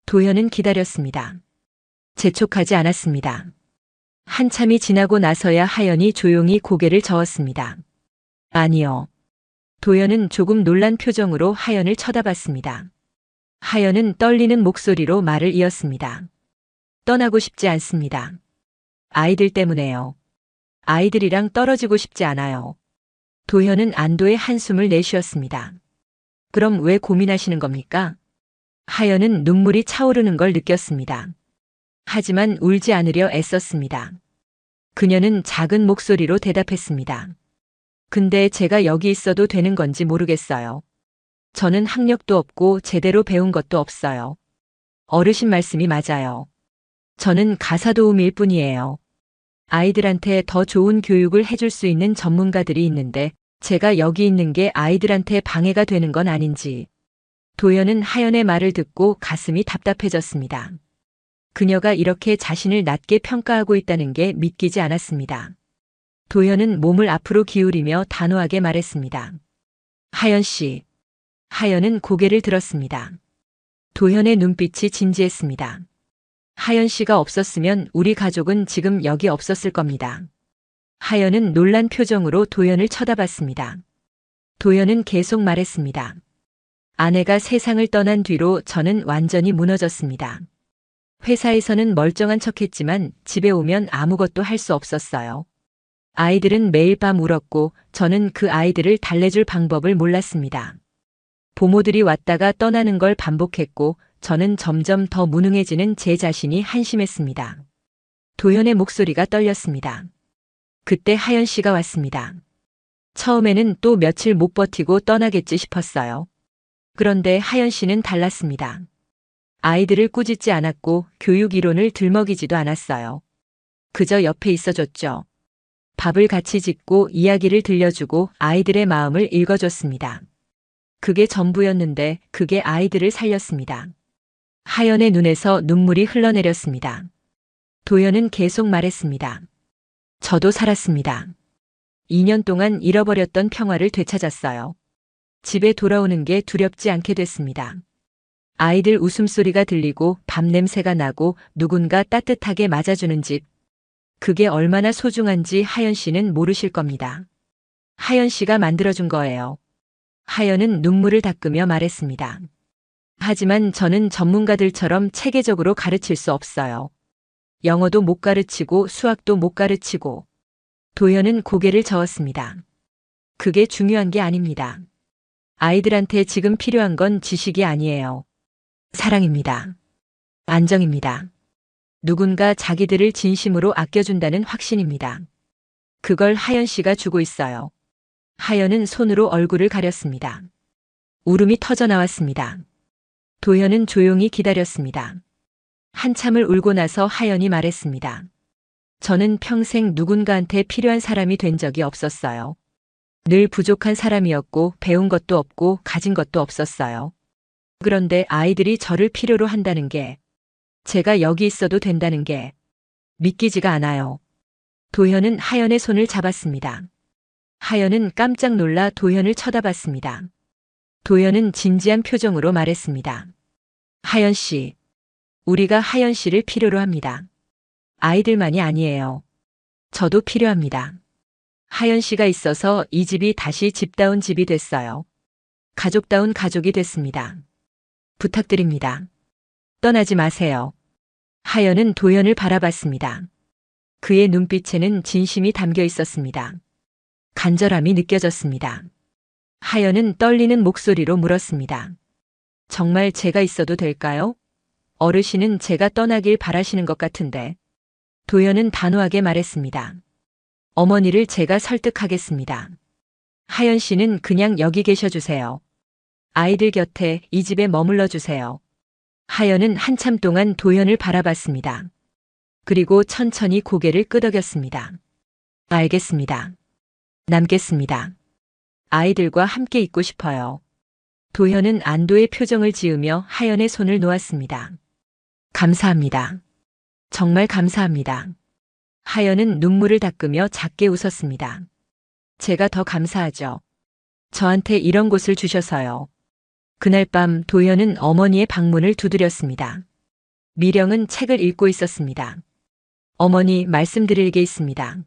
도현은 기다렸습니다. 재촉하지 않았습니다. 한참이 지나고 나서야 하연이 조용히 고개를 저었습니다. 아니요. 도현은 조금 놀란 표정으로 하연을 쳐다봤습니다. 하연은 떨리는 목소리로 말을 이었습니다. 떠나고 싶지 않습니다. 아이들 때문에요. 아이들이랑 떨어지고 싶지 않아요. 도현은 안도의 한숨을 내쉬었습니다. 그럼 왜 고민하시는 겁니까? 하연은 눈물이 차오르는 걸 느꼈습니다. 하지만 울지 않으려 애썼습니다. 그녀는 작은 목소리로 대답했습니다. 근데 제가 여기 있어도 되는 건지 모르겠어요. 저는 학력도 없고 제대로 배운 것도 없어요. 어르신 말씀이 맞아요. 저는 가사 도우미일 뿐이에요. 아이들한테 더 좋은 교육을 해줄 수 있는 전문가들이 있는데 제가 여기 있는 게 아이들한테 방해가 되는 건 아닌지. 도연은 하연의 말을 듣고 가슴이 답답해졌습니다. 그녀가 이렇게 자신을 낮게 평가하고 있다는 게 믿기지 않았습니다. 도연은 몸을 앞으로 기울이며 단호하게 말했습니다. 하연 씨. 하연은 고개를 들었습니다. 도연의 눈빛이 진지했습니다. 하연 씨가 없었으면 우리 가족은 지금 여기 없었을 겁니다. 하연은 놀란 표정으로 도연을 쳐다봤습니다. 도연은 계속 말했습니다. 아내가 세상을 떠난 뒤로 저는 완전히 무너졌습니다. 회사에서는 멀쩡한 척했지만 집에 오면 아무것도 할 수 없었어요. 아이들은 매일 밤 울었고 저는 그 아이들을 달래줄 방법을 몰랐습니다. 부모들이 왔다가 떠나는 걸 반복했고 저는 점점 더 무능해지는 제 자신이 한심했습니다. 도연의 목소리가 떨렸습니다. 그때 하연 씨가 왔습니다. 처음에는 또 며칠 못 버티고 떠나겠지 싶었어요. 그런데 하연 씨는 달랐습니다. 아이들을 꾸짖지 않았고 교육 이론을 들먹이지도 않았어요. 그저 옆에 있어줬죠. 밥을 같이 짓고 이야기를 들려주고 아이들의 마음을 읽어줬습니다. 그게 전부였는데 그게 아이들을 살렸습니다. 하연의 눈에서 눈물이 흘러내렸습니다. 도연은 계속 말했습니다. 저도 살았습니다. 2년 동안 잃어버렸던 평화를 되찾았어요. 집에 돌아오는 게 두렵지 않게 됐습니다. 아이들 웃음소리가 들리고 밥 냄새가 나고 누군가 따뜻하게 맞아주는 집. 그게 얼마나 소중한지 하연 씨는 모르실 겁니다. 하연 씨가 만들어준 거예요. 하연은 눈물을 닦으며 말했습니다. 하지만 저는 전문가들처럼 체계적으로 가르칠 수 없어요. 영어도 못 가르치고 수학도 못 가르치고. 도연은 고개를 저었습니다. 그게 중요한 게 아닙니다. 아이들한테 지금 필요한 건 지식이 아니에요. 사랑입니다. 안정입니다. 누군가 자기들을 진심으로 아껴준다는 확신입니다. 그걸 하연 씨가 주고 있어요. 하연은 손으로 얼굴을 가렸습니다. 울음이 터져 나왔습니다. 도연은 조용히 기다렸습니다. 한참을 울고 나서 하연이 말했습니다. 저는 평생 누군가한테 필요한 사람이 된 적이 없었어요. 늘 부족한 사람이었고 배운 것도 없고 가진 것도 없었어요. 그런데 아이들이 저를 필요로 한다는 게, 제가 여기 있어도 된다는 게 믿기지가 않아요. 도연은 하연의 손을 잡았습니다. 하연은 깜짝 놀라 도연을 쳐다봤습니다. 도연은 진지한 표정으로 말했습니다. 하연 씨, 우리가 하연 씨를 필요로 합니다. 아이들만이 아니에요. 저도 필요합니다. 하연 씨가 있어서 이 집이 다시 집다운 집이 됐어요. 가족다운 가족이 됐습니다. 부탁드립니다. 떠나지 마세요. 하연은 도연을 바라봤습니다. 그의 눈빛에는 진심이 담겨 있었습니다. 간절함이 느껴졌습니다. 하연은 떨리는 목소리로 물었습니다. 정말 제가 있어도 될까요? 어르신은 제가 떠나길 바라시는 것 같은데. 도연은 단호하게 말했습니다. 어머니를 제가 설득하겠습니다. 하연 씨는 그냥 여기 계셔주세요. 아이들 곁에 이 집에 머물러 주세요. 하연은 한참 동안 도연을 바라봤습니다. 그리고 천천히 고개를 끄덕였습니다. 알겠습니다. 남겠습니다. 아이들과 함께 있고 싶어요. 도연은 안도의 표정을 지으며 하연의 손을 놓았습니다. 감사합니다. 정말 감사합니다. 하연은 눈물을 닦으며 작게 웃었습니다. 제가 더 감사하죠. 저한테 이런 곳을 주셔서요. 그날 밤 도연은 어머니의 방문을 두드렸습니다. 미령은 책을 읽고 있었습니다. 어머니, 말씀드릴 게 있습니다.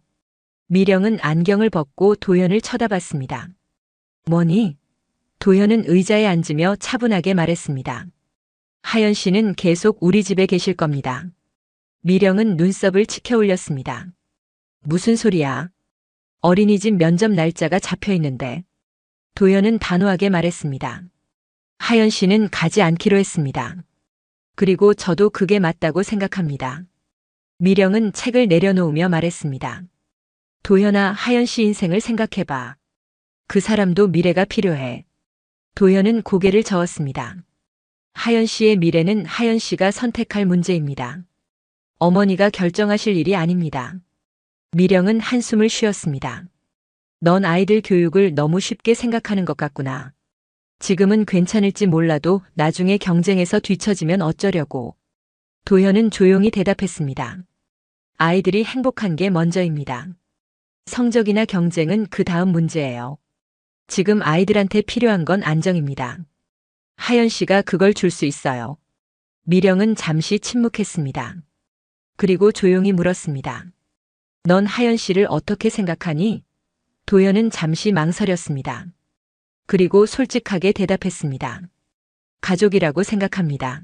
미령은 안경을 벗고 도연을 쳐다봤습니다. 뭐니? 도연은 의자에 앉으며 차분하게 말했습니다. 하연 씨는 계속 우리 집에 계실 겁니다. 미령은 눈썹을 치켜 올렸습니다. 무슨 소리야? 어린이집 면접 날짜가 잡혀 있는데. 도연은 단호하게 말했습니다. 하연 씨는 가지 않기로 했습니다. 그리고 저도 그게 맞다고 생각합니다. 미령은 책을 내려놓으며 말했습니다. 도연아, 하연 씨 인생을 생각해봐. 그 사람도 미래가 필요해. 도연은 고개를 저었습니다. 하연 씨의 미래는 하연 씨가 선택할 문제입니다. 어머니가 결정하실 일이 아닙니다. 미령은 한숨을 쉬었습니다. 넌 아이들 교육을 너무 쉽게 생각하는 것 같구나. 지금은 괜찮을지 몰라도 나중에 경쟁에서 뒤처지면 어쩌려고. 도현은 조용히 대답했습니다. 아이들이 행복한 게 먼저입니다. 성적이나 경쟁은 그 다음 문제예요. 지금 아이들한테 필요한 건 안정입니다. 하연 씨가 그걸 줄 수 있어요. 미령은 잠시 침묵했습니다. 그리고 조용히 물었습니다. 넌 하연 씨를 어떻게 생각하니? 도현은 잠시 망설였습니다. 그리고 솔직하게 대답했습니다. 가족이라고 생각합니다.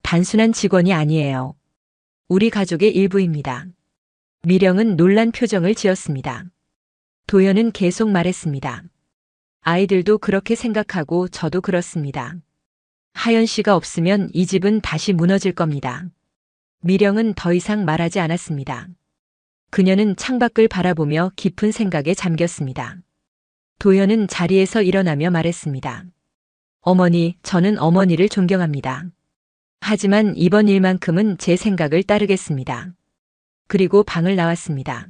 단순한 직원이 아니에요. 우리 가족의 일부입니다. 미령은 놀란 표정을 지었습니다. 도현은 계속 말했습니다. 아이들도 그렇게 생각하고 저도 그렇습니다. 하연 씨가 없으면 이 집은 다시 무너질 겁니다. 미령은 더 이상 말하지 않았습니다. 그녀는 창밖을 바라보며 깊은 생각에 잠겼습니다. 도현은 자리에서 일어나며 말했습니다. 어머니, 저는 어머니를 존경합니다. 하지만 이번 일만큼은 제 생각을 따르겠습니다. 그리고 방을 나왔습니다.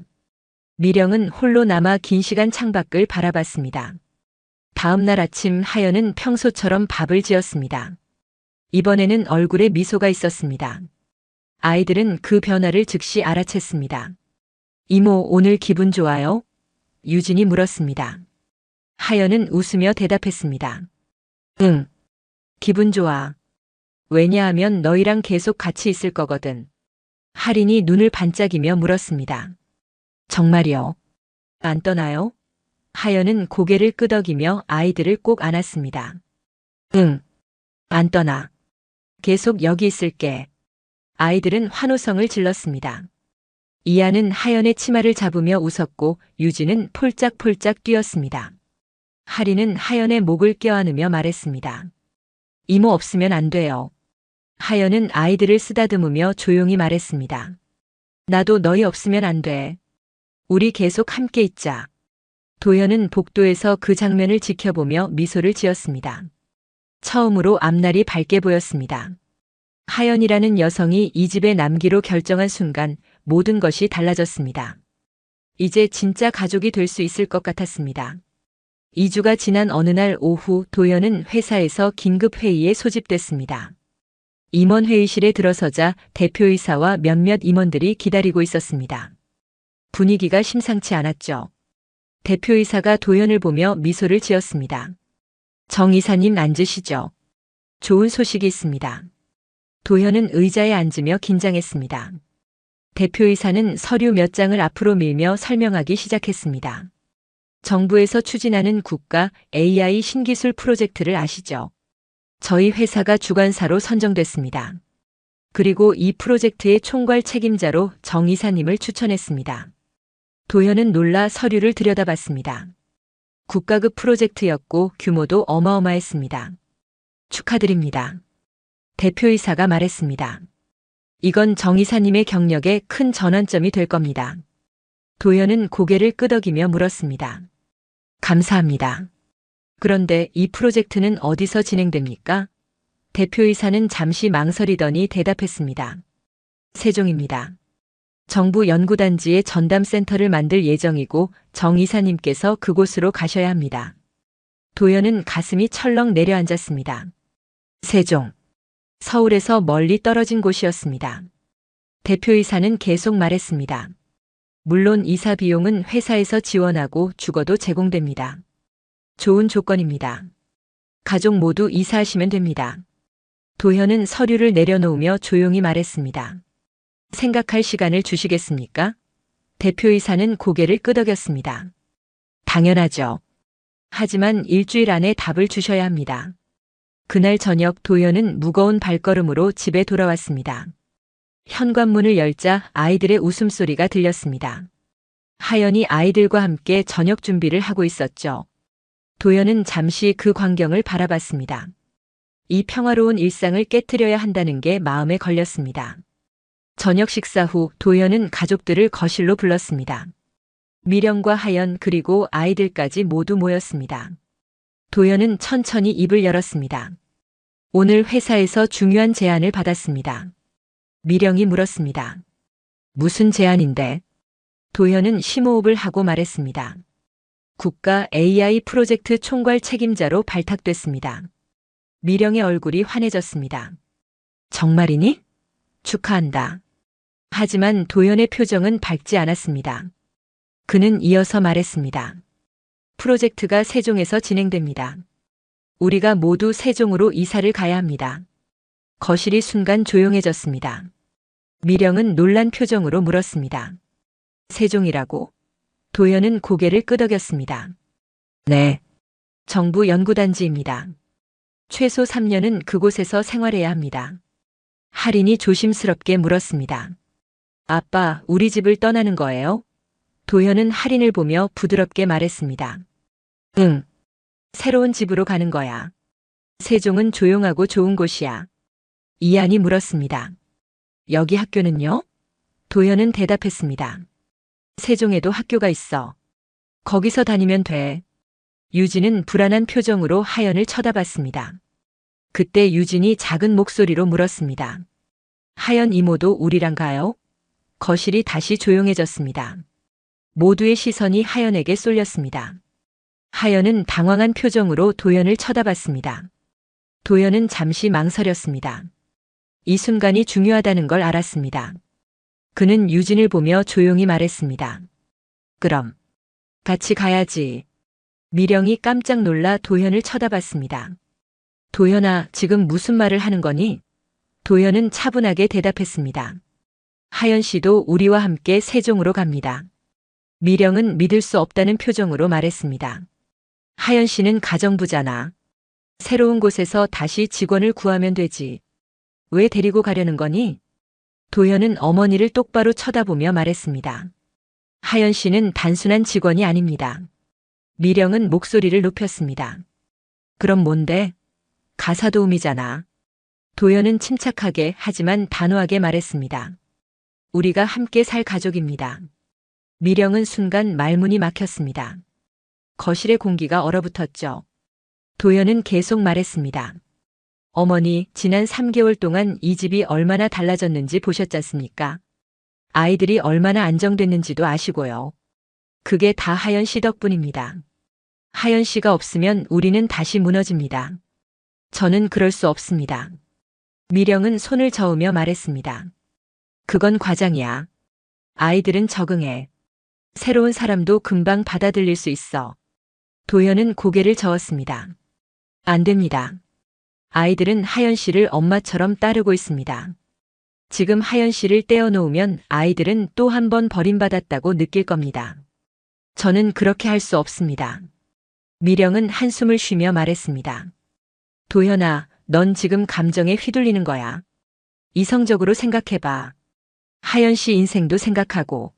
미령은 홀로 남아 긴 시간 창밖을 바라봤습니다. 다음 날 아침 하연은 평소처럼 밥을 지었습니다. 이번에는 얼굴에 미소가 있었습니다. 아이들은 그 변화를 즉시 알아챘습니다. 이모, 오늘 기분 좋아요? 유진이 물었습니다. 하연은 웃으며 대답했습니다. 응, 기분 좋아. 왜냐하면 너희랑 계속 같이 있을 거거든. 할인이 눈을 반짝이며 물었습니다. 정말요? 안 떠나요? 하연은 고개를 끄덕이며 아이들을 꼭 안았습니다. 응, 안 떠나. 계속 여기 있을게. 아이들은 환호성을 질렀습니다. 이하는 하연의 치마를 잡으며 웃었고 유진은 폴짝폴짝 뛰었습니다. 하리는 하연의 목을 껴안으며 말했습니다. 이모 없으면 안 돼요. 하연은 아이들을 쓰다듬으며 조용히 말했습니다. 나도 너희 없으면 안 돼. 우리 계속 함께 있자. 도현은 복도에서 그 장면을 지켜보며 미소를 지었습니다. 처음으로 앞날이 밝게 보였습니다. 하연이라는 여성이 이 집에 남기로 결정한 순간 모든 것이 달라졌습니다. 이제 진짜 가족이 될 수 있을 것 같았습니다. 2주가 지난 어느 날 오후 도현은 회사에서 긴급 회의에 소집됐습니다. 임원 회의실에 들어서자 대표이사와 몇몇 임원들이 기다리고 있었습니다. 분위기가 심상치 않았죠. 대표이사가 도현을 보며 미소를 지었습니다. 정 이사님 앉으시죠. 좋은 소식이 있습니다. 도현은 의자에 앉으며 긴장했습니다. 대표이사는 서류 몇 장을 앞으로 밀며 설명하기 시작했습니다. 정부에서 추진하는 국가 AI 신기술 프로젝트를 아시죠? 저희 회사가 주관사로 선정됐습니다. 그리고 이 프로젝트의 총괄 책임자로 정 이사님을 추천했습니다. 도현은 놀라 서류를 들여다봤습니다. 국가급 프로젝트였고 규모도 어마어마했습니다. 축하드립니다. 대표이사가 말했습니다. 이건 정 이사님의 경력에 큰 전환점이 될 겁니다. 도현은 고개를 끄덕이며 물었습니다. 감사합니다. 그런데 이 프로젝트는 어디서 진행됩니까? 대표이사는 잠시 망설이더니 대답했습니다. 세종입니다. 정부 연구단지에 전담센터를 만들 예정이고 정 이사님께서 그곳으로 가셔야 합니다. 도현은 가슴이 철렁 내려앉았습니다. 세종. 서울에서 멀리 떨어진 곳이었습니다. 대표이사는 계속 말했습니다. 물론 이사 비용은 회사에서 지원하고 주거도 제공됩니다. 좋은 조건입니다. 가족 모두 이사하시면 됩니다. 도현은 서류를 내려놓으며 조용히 말했습니다. 생각할 시간을 주시겠습니까? 대표이사는 고개를 끄덕였습니다. 당연하죠. 하지만 일주일 안에 답을 주셔야 합니다. 그날 저녁 도현은 무거운 발걸음으로 집에 돌아왔습니다. 현관문을 열자 아이들의 웃음소리가 들렸습니다. 하연이 아이들과 함께 저녁 준비를 하고 있었죠. 도현은 잠시 그 광경을 바라봤습니다. 이 평화로운 일상을 깨트려야 한다는 게 마음에 걸렸습니다. 저녁 식사 후 도현은 가족들을 거실로 불렀습니다. 미령과 하연 그리고 아이들까지 모두 모였습니다. 도현은 천천히 입을 열었습니다. 오늘 회사에서 중요한 제안을 받았습니다. 미령이 물었습니다. 무슨 제안인데? 도현은 심호흡을 하고 말했습니다. 국가 AI 프로젝트 총괄 책임자로 발탁됐습니다. 미령의 얼굴이 환해졌습니다. 정말이니? 축하한다. 하지만 도현의 표정은 밝지 않았습니다. 그는 이어서 말했습니다. 프로젝트가 세종에서 진행됩니다. 우리가 모두 세종으로 이사를 가야 합니다. 거실이 순간 조용해졌습니다. 미령은 놀란 표정으로 물었습니다. 세종이라고? 도현은 고개를 끄덕였습니다. 네. 정부 연구단지입니다. 최소 3년은 그곳에서 생활해야 합니다. 할인이 조심스럽게 물었습니다. 아빠, 우리 집을 떠나는 거예요? 도현은 할인을 보며 부드럽게 말했습니다. 응. 새로운 집으로 가는 거야. 세종은 조용하고 좋은 곳이야. 이한이 물었습니다. 여기 학교는요? 도현은 대답했습니다. 세종에도 학교가 있어. 거기서 다니면 돼. 유진은 불안한 표정으로 하연을 쳐다봤습니다. 그때 유진이 작은 목소리로 물었습니다. 하연 이모도 우리랑 가요? 거실이 다시 조용해졌습니다. 모두의 시선이 하연에게 쏠렸습니다. 하연은 당황한 표정으로 도연을 쳐다봤습니다. 도연은 잠시 망설였습니다. 이 순간이 중요하다는 걸 알았습니다. 그는 유진을 보며 조용히 말했습니다. 그럼 같이 가야지. 미령이 깜짝 놀라 도현을 쳐다봤습니다. 도현아, 지금 무슨 말을 하는 거니? 도현은 차분하게 대답했습니다. 하연 씨도 우리와 함께 세종으로 갑니다. 미령은 믿을 수 없다는 표정으로 말했습니다. 하연 씨는 가정부잖아. 새로운 곳에서 다시 직원을 구하면 되지. 왜 데리고 가려는 거니? 도현은 어머니를 똑바로 쳐다보며 말했습니다. 하연 씨는 단순한 직원이 아닙니다. 미령은 목소리를 높였습니다. 그럼 뭔데? 가사도우미잖아. 도현은 침착하게 하지만 단호하게 말했습니다. 우리가 함께 살 가족입니다. 미령은 순간 말문이 막혔습니다. 거실의 공기가 얼어붙었죠. 도현은 계속 말했습니다. 어머니, 지난 3개월 동안 이 집이 얼마나 달라졌는지 보셨지 않습니까? 아이들이 얼마나 안정됐는지도 아시고요. 그게 다 하연 씨 덕분입니다. 하연 씨가 없으면 우리는 다시 무너집니다. 저는 그럴 수 없습니다. 미령은 손을 저으며 말했습니다. 그건 과장이야. 아이들은 적응해. 새로운 사람도 금방 받아들일 수 있어. 도현은 고개를 저었습니다. 안 됩니다. 아이들은 하연 씨를 엄마처럼 따르고 있습니다. 지금 하연 씨를 떼어놓으면 아이들은 또 한 번 버림받았다고 느낄 겁니다. 저는 그렇게 할 수 없습니다. 미령은 한숨을 쉬며 말했습니다. 도현아, 넌 지금 감정에 휘둘리는 거야. 이성적으로 생각해봐. 하연 씨 인생도 생각하고.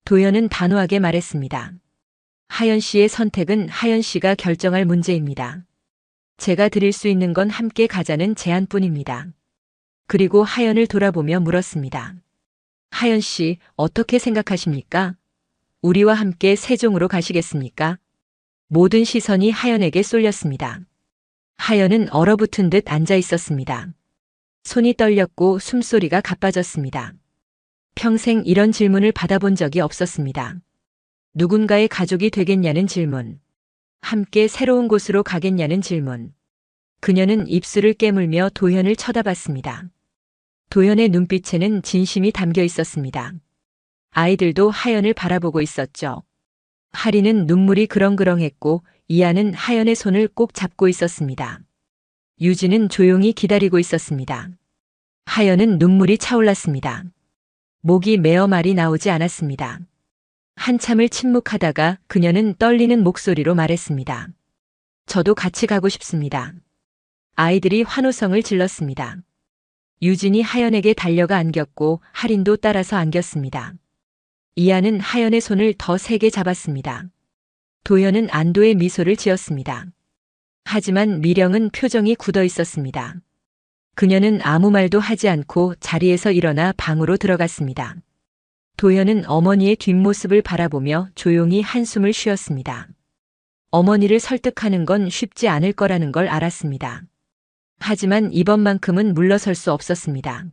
도현은 단호하게 말했습니다. 하연 씨의 선택은 하연 씨가 결정할 문제입니다. 제가 드릴 수 있는 건 함께 가자는 제안뿐입니다. 그리고 하연을 돌아보며 물었습니다. 하연 씨, 어떻게 생각하십니까? 우리와 함께 세종으로 가시겠습니까? 모든 시선이 하연에게 쏠렸습니다. 하연은 얼어붙은 듯 앉아 있었습니다. 손이 떨렸고 숨소리가 가빠졌습니다. 평생 이런 질문을 받아본 적이 없었습니다. 누군가의 가족이 되겠냐는 질문. 함께 새로운 곳으로 가겠냐는 질문. 그녀는 입술을 깨물며 도현을 쳐다봤습니다. 도현의 눈빛에는 진심이 담겨 있었습니다. 아이들도 하연을 바라보고 있었죠. 하리는 눈물이 그렁그렁했고 이하는 하연의 손을 꼭 잡고 있었습니다. 유진은 조용히 기다리고 있었습니다. 하연은 눈물이 차올랐습니다. 목이 메어 말이 나오지 않았습니다. 한참을 침묵하다가 그녀는 떨리는 목소리로 말했습니다. 저도 같이 가고 싶습니다. 아이들이 환호성을 질렀습니다. 유진이 하연에게 달려가 안겼고 할인도 따라서 안겼습니다. 이하는 하연의 손을 더 세게 잡았습니다. 도현은 안도의 미소를 지었습니다. 하지만 미령은 표정이 굳어 있었습니다. 그녀는 아무 말도 하지 않고 자리에서 일어나 방으로 들어갔습니다. 도현은 어머니의 뒷모습을 바라보며 조용히 한숨을 쉬었습니다. 어머니를 설득하는 건 쉽지 않을 거라는 걸 알았습니다. 하지만 이번만큼은 물러설 수 없었습니다.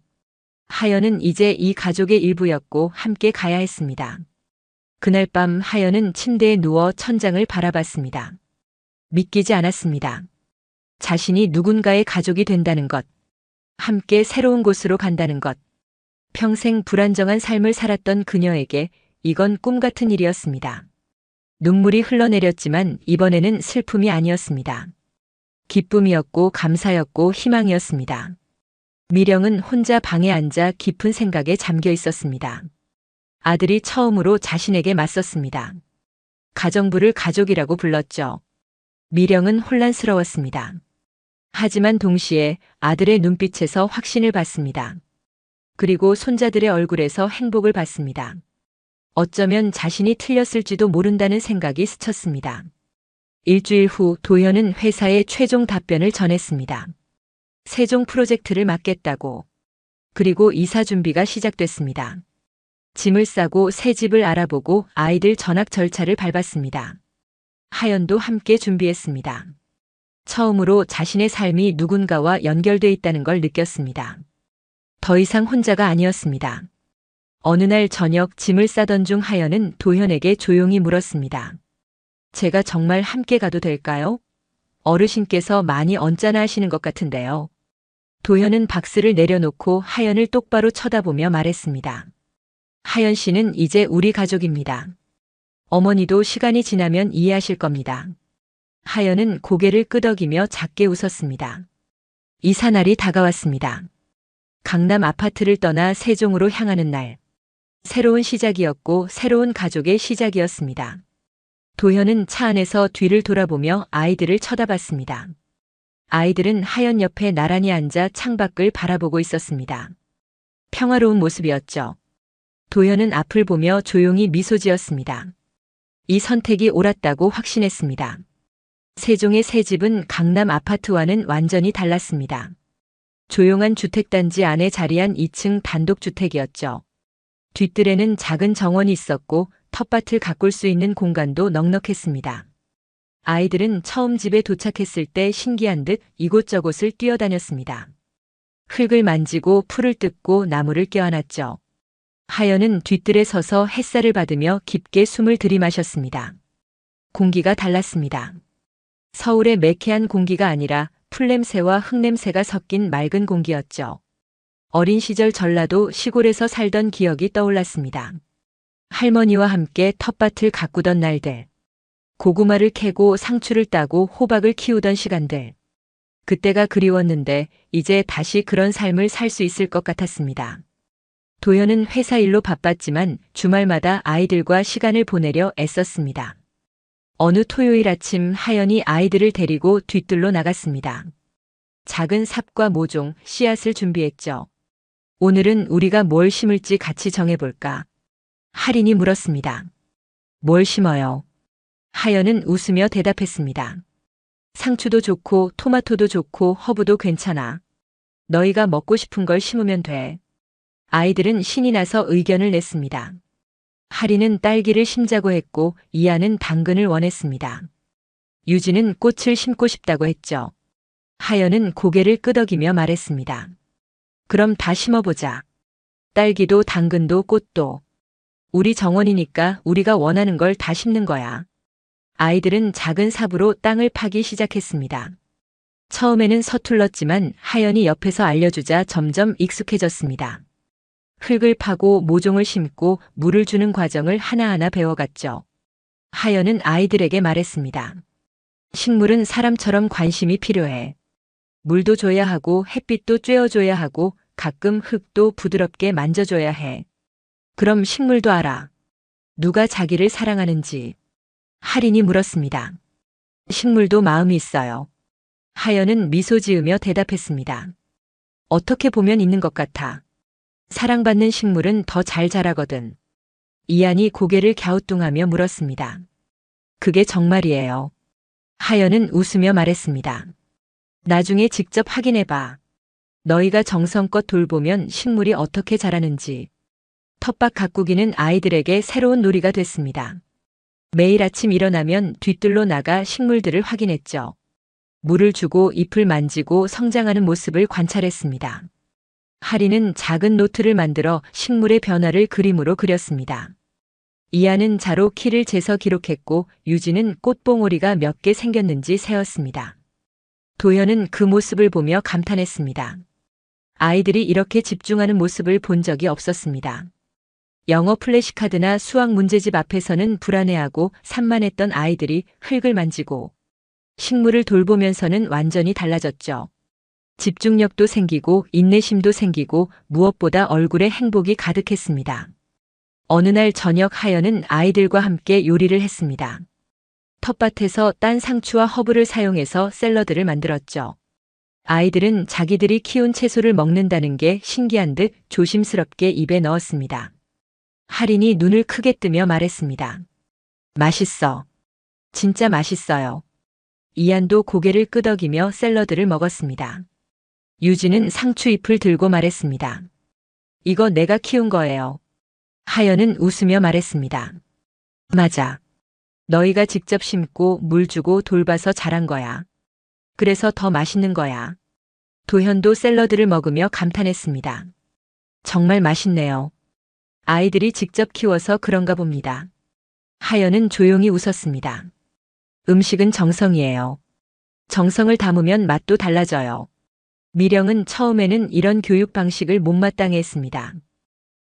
하연은 이제 이 가족의 일부였고 함께 가야 했습니다. 그날 밤 하연은 침대에 누워 천장을 바라봤습니다. 믿기지 않았습니다. 자신이 누군가의 가족이 된다는 것, 함께 새로운 곳으로 간다는 것, 평생 불안정한 삶을 살았던 그녀에게 이건 꿈 같은 일이었습니다. 눈물이 흘러내렸지만 이번에는 슬픔이 아니었습니다. 기쁨이었고 감사였고 희망이었습니다. 미령은 혼자 방에 앉아 깊은 생각에 잠겨 있었습니다. 아들이 처음으로 자신에게 맞섰습니다. 가정부를 가족이라고 불렀죠. 미령은 혼란스러웠습니다. 하지만 동시에 아들의 눈빛에서 확신을 받습니다. 그리고 손자들의 얼굴에서 행복을 받습니다. 어쩌면 자신이 틀렸을지도 모른다는 생각이 스쳤습니다. 일주일 후 도현은 회사에 최종 답변을 전했습니다. 세종 프로젝트를 맡겠다고. 그리고 이사 준비가 시작됐습니다. 짐을 싸고 새 집을 알아보고 아이들 전학 절차를 밟았습니다. 하연도 함께 준비했습니다. 처음으로 자신의 삶이 누군가와 연결돼 있다는 걸 느꼈습니다. 더 이상 혼자가 아니었습니다. 어느 날 저녁 짐을 싸던 중 하연은 도현에게 조용히 물었습니다. 제가 정말 함께 가도 될까요? 어르신께서 많이 언짢아 하시는 것 같은데요. 도현은 박스를 내려놓고 하연을 똑바로 쳐다보며 말했습니다. 하연 씨는 이제 우리 가족입니다. 어머니도 시간이 지나면 이해하실 겁니다. 하연은 고개를 끄덕이며 작게 웃었습니다. 이사 날이 다가왔습니다. 강남 아파트를 떠나 세종으로 향하는 날. 새로운 시작이었고 새로운 가족의 시작이었습니다. 도현은 차 안에서 뒤를 돌아보며 아이들을 쳐다봤습니다. 아이들은 하연 옆에 나란히 앉아 창밖을 바라보고 있었습니다. 평화로운 모습이었죠. 도현은 앞을 보며 조용히 미소 지었습니다. 이 선택이 옳았다고 확신했습니다. 세종의 새 집은 강남 아파트와는 완전히 달랐습니다. 조용한 주택단지 안에 자리한 2층 단독주택이었죠. 뒷뜰에는 작은 정원이 있었고 텃밭을 가꿀 수 있는 공간도 넉넉했습니다. 아이들은 처음 집에 도착했을 때 신기한 듯 이곳저곳을 뛰어다녔습니다. 흙을 만지고 풀을 뜯고 나무를 껴안았죠. 하연은 뒷뜰에 서서 햇살을 받으며 깊게 숨을 들이마셨습니다. 공기가 달랐습니다. 서울의 매캐한 공기가 아니라 풀냄새와 흙냄새가 섞인 맑은 공기였죠. 어린 시절 전라도 시골에서 살던 기억이 떠올랐습니다. 할머니와 함께 텃밭을 가꾸던 날들. 고구마를 캐고 상추를 따고 호박을 키우던 시간들. 그때가 그리웠는데 이제 다시 그런 삶을 살 수 있을 것 같았습니다. 도현은 회사 일로 바빴지만 주말마다 아이들과 시간을 보내려 애썼습니다. 어느 토요일 아침 하연이 아이들을 데리고 뒷뜰로 나갔습니다. 작은 삽과 모종, 씨앗을 준비했죠. 오늘은 우리가 뭘 심을지 같이 정해볼까? 할인이 물었습니다. 뭘 심어요? 하연은 웃으며 대답했습니다. 상추도 좋고 토마토도 좋고 허브도 괜찮아. 너희가 먹고 싶은 걸 심으면 돼. 아이들은 신이 나서 의견을 냈습니다. 하리는 딸기를 심자고 했고 이하는 당근을 원했습니다. 유진은 꽃을 심고 싶다고 했죠. 하연은 고개를 끄덕이며 말했습니다. 그럼 다 심어보자. 딸기도 당근도 꽃도. 우리 정원이니까 우리가 원하는 걸 다 심는 거야. 아이들은 작은 삽으로 땅을 파기 시작했습니다. 처음에는 서툴렀지만 하연이 옆에서 알려주자 점점 익숙해졌습니다. 흙을 파고 모종을 심고 물을 주는 과정을 하나하나 배워갔죠. 하연은 아이들에게 말했습니다. 식물은 사람처럼 관심이 필요해. 물도 줘야 하고 햇빛도 쬐어줘야 하고 가끔 흙도 부드럽게 만져줘야 해. 그럼 식물도 알아. 누가 자기를 사랑하는지. 할인이 물었습니다. 식물도 마음이 있어요. 하연은 미소 지으며 대답했습니다. 어떻게 보면 있는 것 같아. 사랑받는 식물은 더 잘 자라거든. 이한이 고개를 갸우뚱하며 물었습니다. 그게 정말이에요. 하연은 웃으며 말했습니다. 나중에 직접 확인해봐. 너희가 정성껏 돌보면 식물이 어떻게 자라는지. 텃밭 가꾸기는 아이들에게 새로운 놀이가 됐습니다. 매일 아침 일어나면 뒷뜰로 나가 식물들을 확인했죠. 물을 주고 잎을 만지고 성장하는 모습을 관찰했습니다. 하리는 작은 노트를 만들어 식물의 변화를 그림으로 그렸습니다. 이하는 자로 키를 재서 기록했고 유진은 꽃봉오리가 몇 개 생겼는지 세었습니다. 도현은 그 모습을 보며 감탄했습니다. 아이들이 이렇게 집중하는 모습을 본 적이 없었습니다. 영어 플래시카드나 수학 문제집 앞에서는 불안해하고 산만했던 아이들이 흙을 만지고 식물을 돌보면서는 완전히 달라졌죠. 집중력도 생기고 인내심도 생기고 무엇보다 얼굴에 행복이 가득했습니다. 어느 날 저녁 하연은 아이들과 함께 요리를 했습니다. 텃밭에서 딴 상추와 허브를 사용해서 샐러드를 만들었죠. 아이들은 자기들이 키운 채소를 먹는다는 게 신기한 듯 조심스럽게 입에 넣었습니다. 할인이 눈을 크게 뜨며 말했습니다. 맛있어. 진짜 맛있어요. 이한도 고개를 끄덕이며 샐러드를 먹었습니다. 유진은 상추잎을 들고 말했습니다. 이거 내가 키운 거예요. 하연은 웃으며 말했습니다. 맞아. 너희가 직접 심고 물 주고 돌봐서 자란 거야. 그래서 더 맛있는 거야. 도현도 샐러드를 먹으며 감탄했습니다. 정말 맛있네요. 아이들이 직접 키워서 그런가 봅니다. 하연은 조용히 웃었습니다. 음식은 정성이에요. 정성을 담으면 맛도 달라져요. 미령은 처음에는 이런 교육 방식을 못마땅해 했습니다.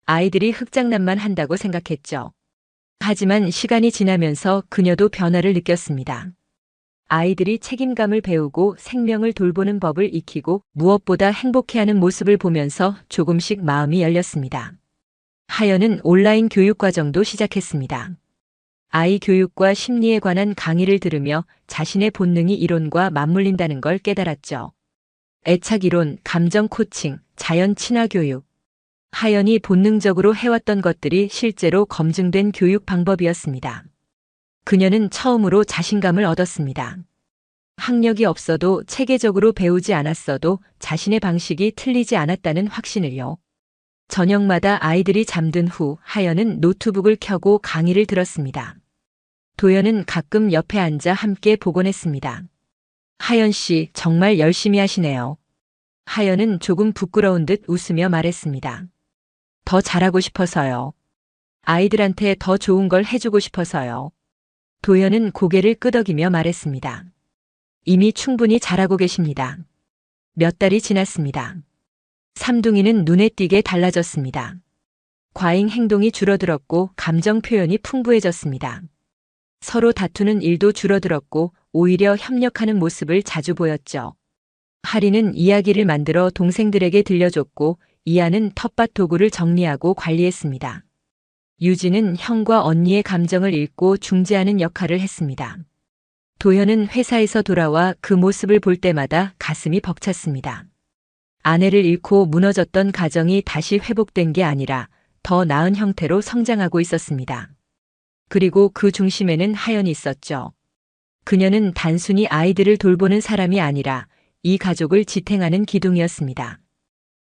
아이들이 흙장난만 한다고 생각했죠. 하지만 시간이 지나면서 그녀도 변화를 느꼈습니다. 아이들이 책임감을 배우고 생명을 돌보는 법을 익히고 무엇보다 행복해하는 모습을 보면서 조금씩 마음이 열렸습니다. 하연은 온라인 교육 과정도 시작했습니다. 아이 교육과 심리에 관한 강의를 들으며 자신의 본능이 이론과 맞물린다는 걸 깨달았죠. 애착 이론, 감정 코칭, 자연 친화 교육. 하연이 본능적으로 해왔던 것들이 실제로 검증된 교육 방법이었습니다. 그녀는 처음으로 자신감을 얻었습니다. 학력이 없어도 체계적으로 배우지 않았어도 자신의 방식이 틀리지 않았다는 확신을요. 저녁마다 아이들이 잠든 후 하연은 노트북을 켜고 강의를 들었습니다. 도연은 가끔 옆에 앉아 함께 보곤 했습니다. 하연 씨, 정말 열심히 하시네요. 하연은 조금 부끄러운 듯 웃으며 말했습니다. 더 잘하고 싶어서요. 아이들한테 더 좋은 걸 해주고 싶어서요. 도연은 고개를 끄덕이며 말했습니다. 이미 충분히 잘하고 계십니다. 몇 달이 지났습니다. 삼둥이는 눈에 띄게 달라졌습니다. 과잉 행동이 줄어들었고 감정 표현이 풍부해졌습니다. 서로 다투는 일도 줄어들었고 오히려 협력하는 모습을 자주 보였죠. 하리는 이야기를 만들어 동생들에게 들려줬고 이하는 텃밭 도구를 정리하고 관리했습니다. 유진은 형과 언니의 감정을 읽고 중재하는 역할을 했습니다. 도현은 회사에서 돌아와 그 모습을 볼 때마다 가슴이 벅찼습니다. 아내를 잃고 무너졌던 가정이 다시 회복된 게 아니라 더 나은 형태로 성장하고 있었습니다. 그리고 그 중심에는 하연이 있었죠. 그녀는 단순히 아이들을 돌보는 사람이 아니라 이 가족을 지탱하는 기둥이었습니다.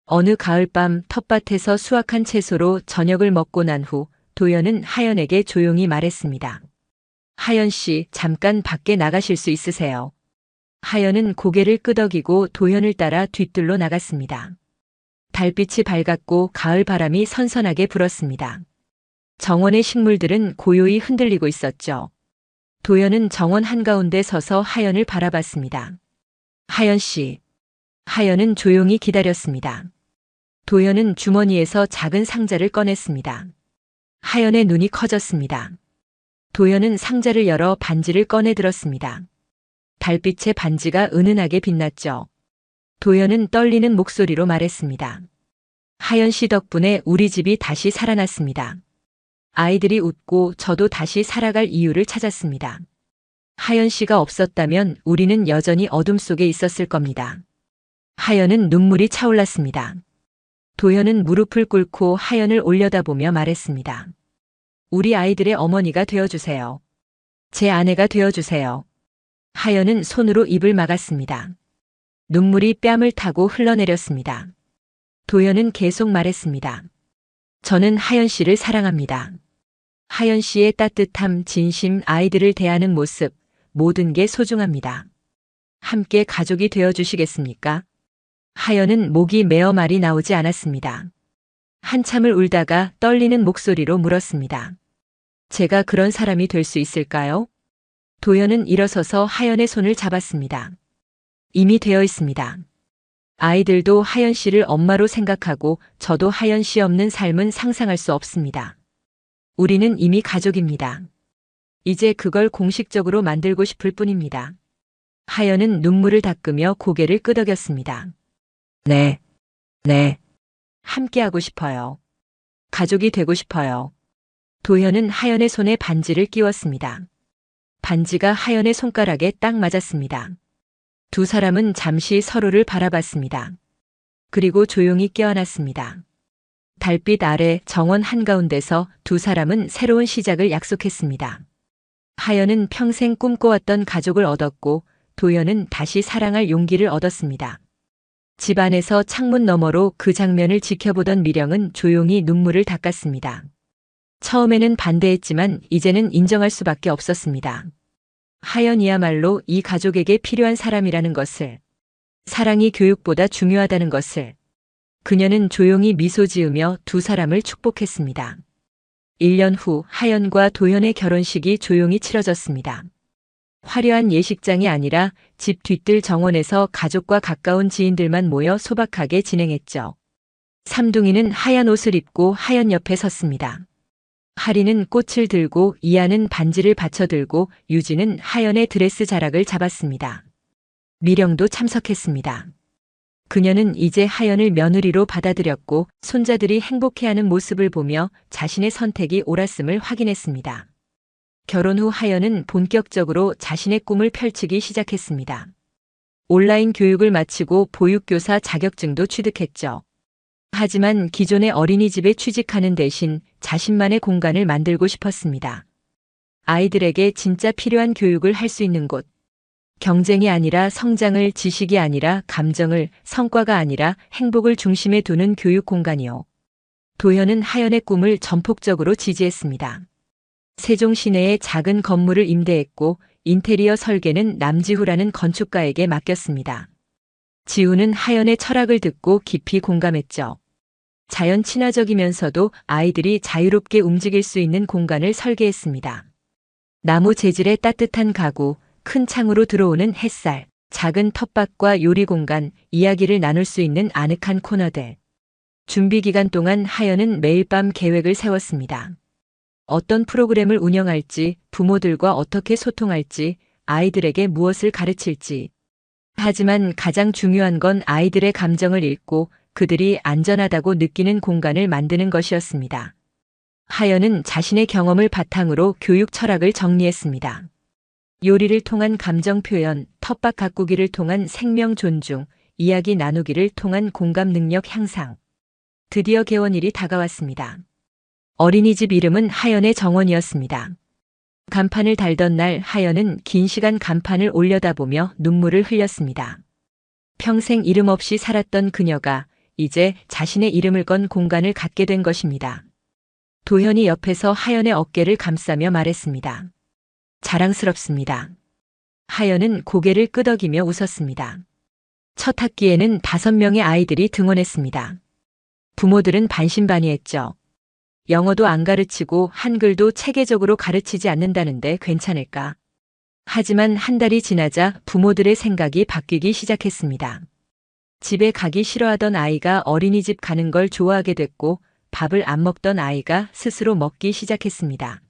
어느 가을밤 텃밭에서 수확한 채소로 저녁을 먹고 난 후 도연은 하연에게 조용히 말했습니다. 하연 씨, 잠깐 밖에 나가실 수 있으세요? 하연은 고개를 끄덕이고 도연을 따라 뒤뜰로 나갔습니다. 달빛이 밝았고 가을 바람이 선선하게 불었습니다. 정원의 식물들은 고요히 흔들리고 있었죠. 도연은 정원 한가운데 서서 하연을 바라봤습니다. 하연 씨. 하연은 조용히 기다렸습니다. 도연은 주머니에서 작은 상자를 꺼냈습니다. 하연의 눈이 커졌습니다. 도연은 상자를 열어 반지를 꺼내 들었습니다. 달빛에 반지가 은은하게 빛났죠. 도연은 떨리는 목소리로 말했습니다. 하연 씨 덕분에 우리 집이 다시 살아났습니다. 아이들이 웃고 저도 다시 살아갈 이유를 찾았습니다. 하연 씨가 없었다면 우리는 여전히 어둠 속에 있었을 겁니다. 하연은 눈물이 차올랐습니다. 도연은 무릎을 꿇고 하연을 올려다보며 말했습니다. 우리 아이들의 어머니가 되어주세요. 제 아내가 되어주세요. 하연은 손으로 입을 막았습니다. 눈물이 뺨을 타고 흘러내렸습니다. 도연은 계속 말했습니다. 저는 하연 씨를 사랑합니다. 하연 씨의 따뜻함, 진심, 아이들을 대하는 모습, 모든 게 소중합니다. 함께 가족이 되어주시겠습니까? 하연은 목이 메어 말이 나오지 않았습니다. 한참을 울다가 떨리는 목소리로 물었습니다. 제가 그런 사람이 될 수 있을까요? 도연은 일어서서 하연의 손을 잡았습니다. 이미 되어 있습니다. 아이들도 하연 씨를 엄마로 생각하고 저도 하연 씨 없는 삶은 상상할 수 없습니다. 우리는 이미 가족입니다. 이제 그걸 공식적으로 만들고 싶을 뿐입니다. 하연은 눈물을 닦으며 고개를 끄덕였습니다. 네. 함께하고 싶어요. 가족이 되고 싶어요. 도현은 하연의 손에 반지를 끼웠습니다. 반지가 하연의 손가락에 딱 맞았습니다. 두 사람은 잠시 서로를 바라봤습니다. 그리고 조용히 껴안았습니다. 달빛 아래 정원 한가운데서 두 사람은 새로운 시작을 약속했습니다. 하연은 평생 꿈꿔왔던 가족을 얻었고 도연은 다시 사랑할 용기를 얻었습니다. 집 안에서 창문 너머로 그 장면을 지켜보던 미령은 조용히 눈물을 닦았습니다. 처음에는 반대했지만 이제는 인정할 수밖에 없었습니다. 하연이야말로 이 가족에게 필요한 사람이라는 것을, 사랑이 교육보다 중요하다는 것을. 그녀는 조용히 미소 지으며 두 사람을 축복했습니다. 1년 후 하연과 도연의 결혼식이 조용히 치러졌습니다. 화려한 예식장이 아니라 집 뒤뜰 정원에서 가족과 가까운 지인들만 모여 소박하게 진행했죠. 삼둥이는 하얀 옷을 입고 하연 옆에 섰습니다. 하리는 꽃을 들고 이하는 반지를 받쳐들고 유진은 하연의 드레스 자락을 잡았습니다. 미령도 참석했습니다. 그녀는 이제 하연을 며느리로 받아들였고 손자들이 행복해하는 모습을 보며 자신의 선택이 옳았음을 확인했습니다. 결혼 후 하연은 본격적으로 자신의 꿈을 펼치기 시작했습니다. 온라인 교육을 마치고 보육교사 자격증도 취득했죠. 하지만 기존의 어린이집에 취직하는 대신 자신만의 공간을 만들고 싶었습니다. 아이들에게 진짜 필요한 교육을 할 수 있는 곳. 경쟁이 아니라 성장을, 지식이 아니라 감정을, 성과가 아니라 행복을 중심에 두는 교육 공간이요. 도현은 하연의 꿈을 전폭적으로 지지했습니다. 세종 시내에 작은 건물을 임대했고 인테리어 설계는 남지후라는 건축가에게 맡겼습니다. 지후는 하연의 철학을 듣고 깊이 공감했죠. 자연 친화적이면서도 아이들이 자유롭게 움직일 수 있는 공간을 설계했습니다. 나무 재질의 따뜻한 가구, 큰 창으로 들어오는 햇살, 작은 텃밭과 요리 공간, 이야기를 나눌 수 있는 아늑한 코너들. 준비 기간 동안 하연은 매일 밤 계획을 세웠습니다. 어떤 프로그램을 운영할지, 부모들과 어떻게 소통할지, 아이들에게 무엇을 가르칠지. 하지만 가장 중요한 건 아이들의 감정을 읽고 그들이 안전하다고 느끼는 공간을 만드는 것이었습니다. 하연은 자신의 경험을 바탕으로 교육 철학을 정리했습니다. 요리를 통한 감정 표현, 텃밭 가꾸기를 통한 생명 존중, 이야기 나누기를 통한 공감 능력 향상. 드디어 개원일이 다가왔습니다. 어린이집 이름은 하연의 정원이었습니다. 간판을 달던 날 하연은 긴 시간 간판을 올려다보며 눈물을 흘렸습니다. 평생 이름 없이 살았던 그녀가 이제 자신의 이름을 건 공간을 갖게 된 것입니다. 도현이 옆에서 하연의 어깨를 감싸며 말했습니다. 자랑스럽습니다. 하연은 고개를 끄덕이며 웃었습니다. 첫 학기에는 5명의 아이들이 등원했습니다. 부모들은 반신반의했죠. 영어도 안 가르치고 한글도 체계적으로 가르치지 않는다는데 괜찮을까? 하지만 한 달이 지나자 부모들의 생각이 바뀌기 시작했습니다. 집에 가기 싫어하던 아이가 어린이집 가는 걸 좋아하게 됐고 밥을 안 먹던 아이가 스스로 먹기 시작했습니다.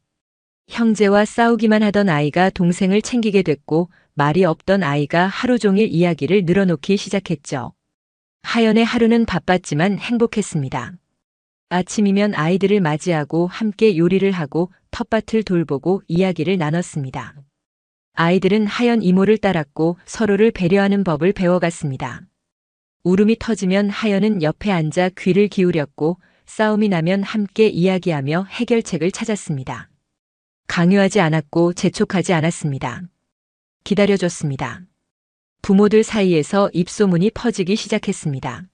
형제와 싸우기만 하던 아이가 동생을 챙기게 됐고 말이 없던 아이가 하루 종일 이야기를 늘어놓기 시작했죠. 하연의 하루는 바빴지만 행복했습니다. 아침이면 아이들을 맞이하고 함께 요리를 하고 텃밭을 돌보고 이야기를 나눴습니다. 아이들은 하연 이모를 따랐고 서로를 배려하는 법을 배워갔습니다. 울음이 터지면 하연은 옆에 앉아 귀를 기울였고 싸움이 나면 함께 이야기하며 해결책을 찾았습니다. 강요하지 않았고 재촉하지 않았습니다. 기다려줬습니다. 부모들 사이에서 입소문이 퍼지기 시작했습니다.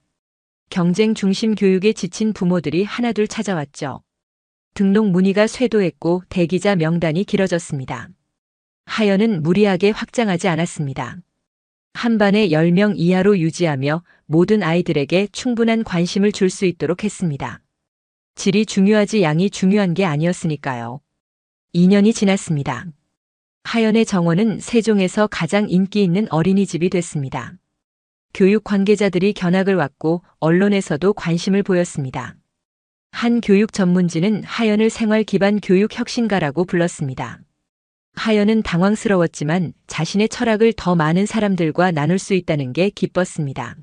경쟁 중심 교육에 지친 부모들이 하나둘 찾아왔죠. 등록 문의가 쇄도했고 대기자 명단이 길어졌습니다. 하연은 무리하게 확장하지 않았습니다. 한 반에 10명 이하로 유지하며 모든 아이들에게 충분한 관심을 줄 수 있도록 했습니다. 질이 중요하지 양이 중요한 게 아니었으니까요. 2년이 지났습니다. 하연의 정원은 세종에서 가장 인기 있는 어린이집이 됐습니다. 교육 관계자들이 견학을 왔고 언론에서도 관심을 보였습니다. 한 교육 전문지는 하연을 생활 기반 교육 혁신가라고 불렀습니다. 하연은 당황스러웠지만 자신의 철학을 더 많은 사람들과 나눌 수 있다는 게 기뻤습니다.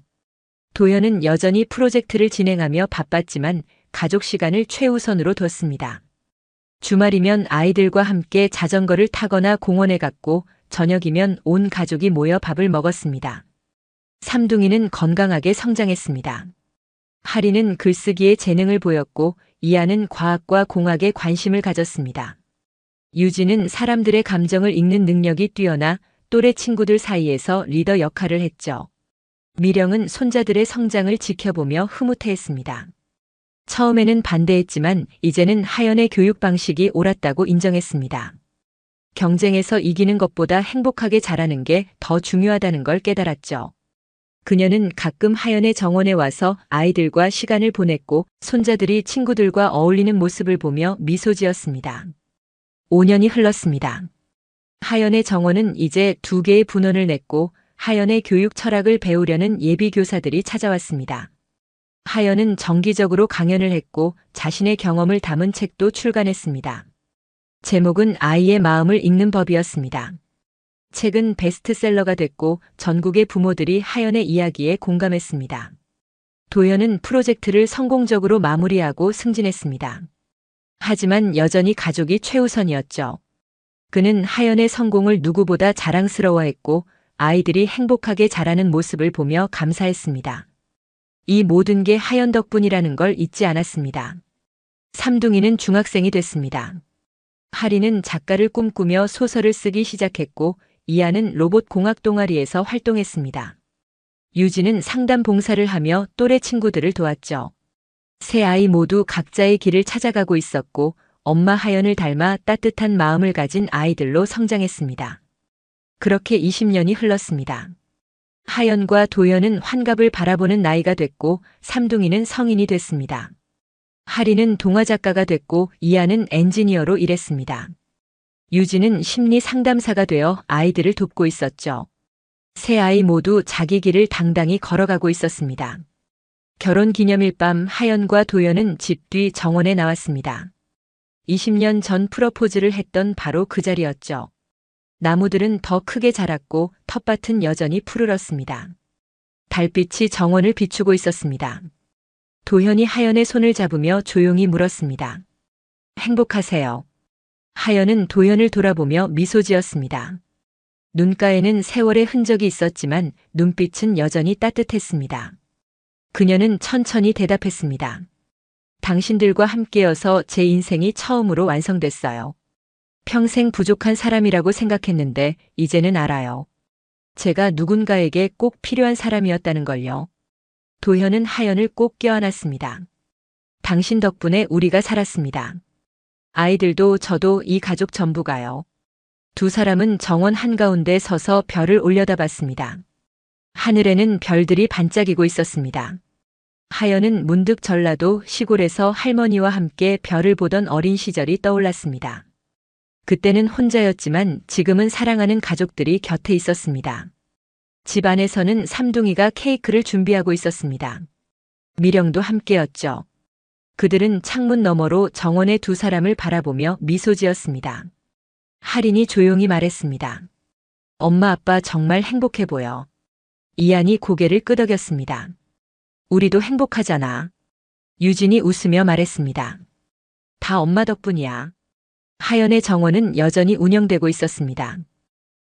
도연은 여전히 프로젝트를 진행하며 바빴지만 가족 시간을 최우선으로 뒀습니다. 주말이면 아이들과 함께 자전거를 타거나 공원에 갔고 저녁이면 온 가족이 모여 밥을 먹었습니다. 삼둥이는 건강하게 성장했습니다. 하리는 글쓰기에 재능을 보였고 이하는 과학과 공학에 관심을 가졌습니다. 유진은 사람들의 감정을 읽는 능력이 뛰어나 또래 친구들 사이에서 리더 역할을 했죠. 미령은 손자들의 성장을 지켜보며 흐뭇해했습니다. 처음에는 반대했지만 이제는 하연의 교육 방식이 옳았다고 인정했습니다. 경쟁에서 이기는 것보다 행복하게 자라는 게 더 중요하다는 걸 깨달았죠. 그녀는 가끔 하연의 정원에 와서 아이들과 시간을 보냈고 손자들이 친구들과 어울리는 모습을 보며 미소 지었습니다. 5년이 흘렀습니다. 하연의 정원은 이제 2개의 분원을 냈고 하연의 교육 철학을 배우려는 예비 교사들이 찾아왔습니다. 하연은 정기적으로 강연을 했고 자신의 경험을 담은 책도 출간했습니다. 제목은 아이의 마음을 읽는 법이었습니다. 책은 베스트셀러가 됐고 전국의 부모들이 하연의 이야기에 공감했습니다. 도연은 프로젝트를 성공적으로 마무리하고 승진했습니다. 하지만 여전히 가족이 최우선이었죠. 그는 하연의 성공을 누구보다 자랑스러워했고 아이들이 행복하게 자라는 모습을 보며 감사했습니다. 이 모든 게 하연 덕분이라는 걸 잊지 않았습니다. 삼둥이는 중학생이 됐습니다. 하리는 작가를 꿈꾸며 소설을 쓰기 시작했고 이하는 로봇 공학 동아리에서 활동했습니다. 유진은 상담 봉사를 하며 또래 친구들을 도왔죠. 세 아이 모두 각자의 길을 찾아가고 있었고 엄마 하연을 닮아 따뜻한 마음을 가진 아이들로 성장했습니다. 그렇게 20년이 흘렀습니다. 하연과 도연은 환갑을 바라보는 나이가 됐고 삼둥이는 성인이 됐습니다. 하리는 동화작가가 됐고 이하는 엔지니어로 일했습니다. 유진은 심리 상담사가 되어 아이들을 돕고 있었죠. 세 아이 모두 자기 길을 당당히 걸어가고 있었습니다. 결혼 기념일 밤 하연과 도연은 집 뒤 정원에 나왔습니다. 20년 전 프러포즈를 했던 바로 그 자리였죠. 나무들은 더 크게 자랐고 텃밭은 여전히 푸르렀습니다. 달빛이 정원을 비추고 있었습니다. 도현이 하연의 손을 잡으며 조용히 물었습니다. 행복하세요? 하연은 도연을 돌아보며 미소 지었습니다. 눈가에는 세월의 흔적이 있었지만 눈빛은 여전히 따뜻했습니다. 그녀는 천천히 대답했습니다. 당신들과 함께여서 제 인생이 처음으로 완성됐어요. 평생 부족한 사람이라고 생각했는데 이제는 알아요. 제가 누군가에게 꼭 필요한 사람이었다는 걸요. 도현은 하연을 꼭 껴안았습니다. 당신 덕분에 우리가 살았습니다. 아이들도 저도 이 가족 전부가요. 두 사람은 정원 한가운데 서서 별을 올려다봤습니다. 하늘에는 별들이 반짝이고 있었습니다. 하연은 문득 전라도 시골에서 할머니와 함께 별을 보던 어린 시절이 떠올랐습니다. 그때는 혼자였지만 지금은 사랑하는 가족들이 곁에 있었습니다. 집 안에서는 삼둥이가 케이크를 준비하고 있었습니다. 미령도 함께였죠. 그들은 창문 너머로 정원의 두 사람을 바라보며 미소 지었습니다. 할인이 조용히 말했습니다. 엄마 아빠 정말 행복해 보여. 이한이 고개를 끄덕였습니다. 우리도 행복하잖아. 유진이 웃으며 말했습니다. 다 엄마 덕분이야. 하연의 정원은 여전히 운영되고 있었습니다.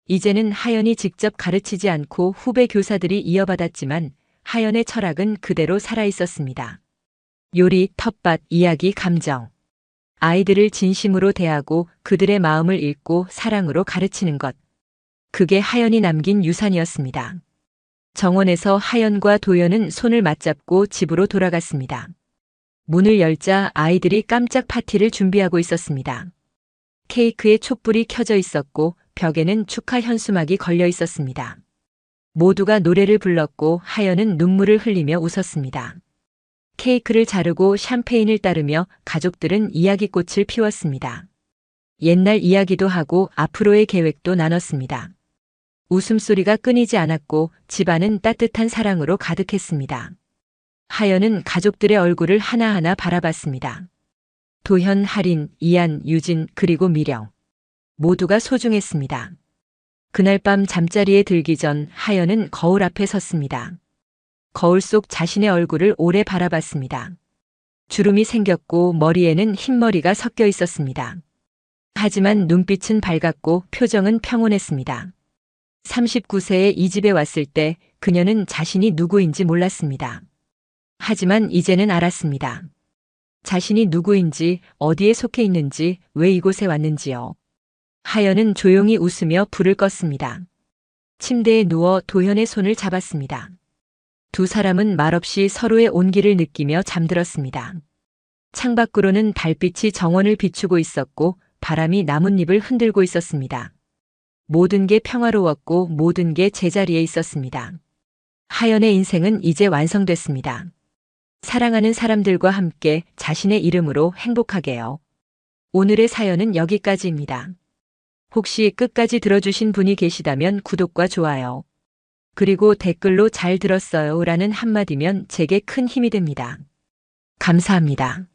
이제는 하연이 직접 가르치지 않고 후배 교사들이 이어받았지만 하연의 철학은 그대로 살아있었습니다. 요리, 텃밭, 이야기, 감정. 아이들을 진심으로 대하고 그들의 마음을 읽고 사랑으로 가르치는 것. 그게 하연이 남긴 유산이었습니다. 정원에서 하연과 도연은 손을 맞잡고 집으로 돌아갔습니다. 문을 열자 아이들이 깜짝 파티를 준비하고 있었습니다. 케이크에 촛불이 켜져 있었고 벽에는 축하 현수막이 걸려 있었습니다. 모두가 노래를 불렀고 하연은 눈물을 흘리며 웃었습니다. 케이크를 자르고 샴페인을 따르며 가족들은 이야기꽃을 피웠습니다. 옛날 이야기도 하고 앞으로의 계획도 나눴습니다. 웃음소리가 끊이지 않았고 집안은 따뜻한 사랑으로 가득했습니다. 하연은 가족들의 얼굴을 하나하나 바라봤습니다. 도현, 할인, 이한, 유진, 그리고 미령. 모두가 소중했습니다. 그날 밤 잠자리에 들기 전 하연은 거울 앞에 섰습니다. 거울 속 자신의 얼굴을 오래 바라봤습니다. 주름이 생겼고 머리에는 흰머리가 섞여 있었습니다. 하지만 눈빛은 밝았고 표정은 평온했습니다. 39세에 이 집에 왔을 때 그녀는 자신이 누구인지 몰랐습니다. 하지만 이제는 알았습니다. 자신이 누구인지, 어디에 속해 있는지, 왜 이곳에 왔는지요. 하연은 조용히 웃으며 불을 껐습니다. 침대에 누워 도현의 손을 잡았습니다. 두 사람은 말없이 서로의 온기를 느끼며 잠들었습니다. 창밖으로는 달빛이 정원을 비추고 있었고 바람이 나뭇잎을 흔들고 있었습니다. 모든 게 평화로웠고 모든 게 제자리에 있었습니다. 하연의 인생은 이제 완성됐습니다. 사랑하는 사람들과 함께 자신의 이름으로 행복하게요. 오늘의 사연은 여기까지입니다. 혹시 끝까지 들어주신 분이 계시다면 구독과 좋아요. 그리고 댓글로 잘 들었어요 라는 한마디면 제게 큰 힘이 됩니다. 감사합니다.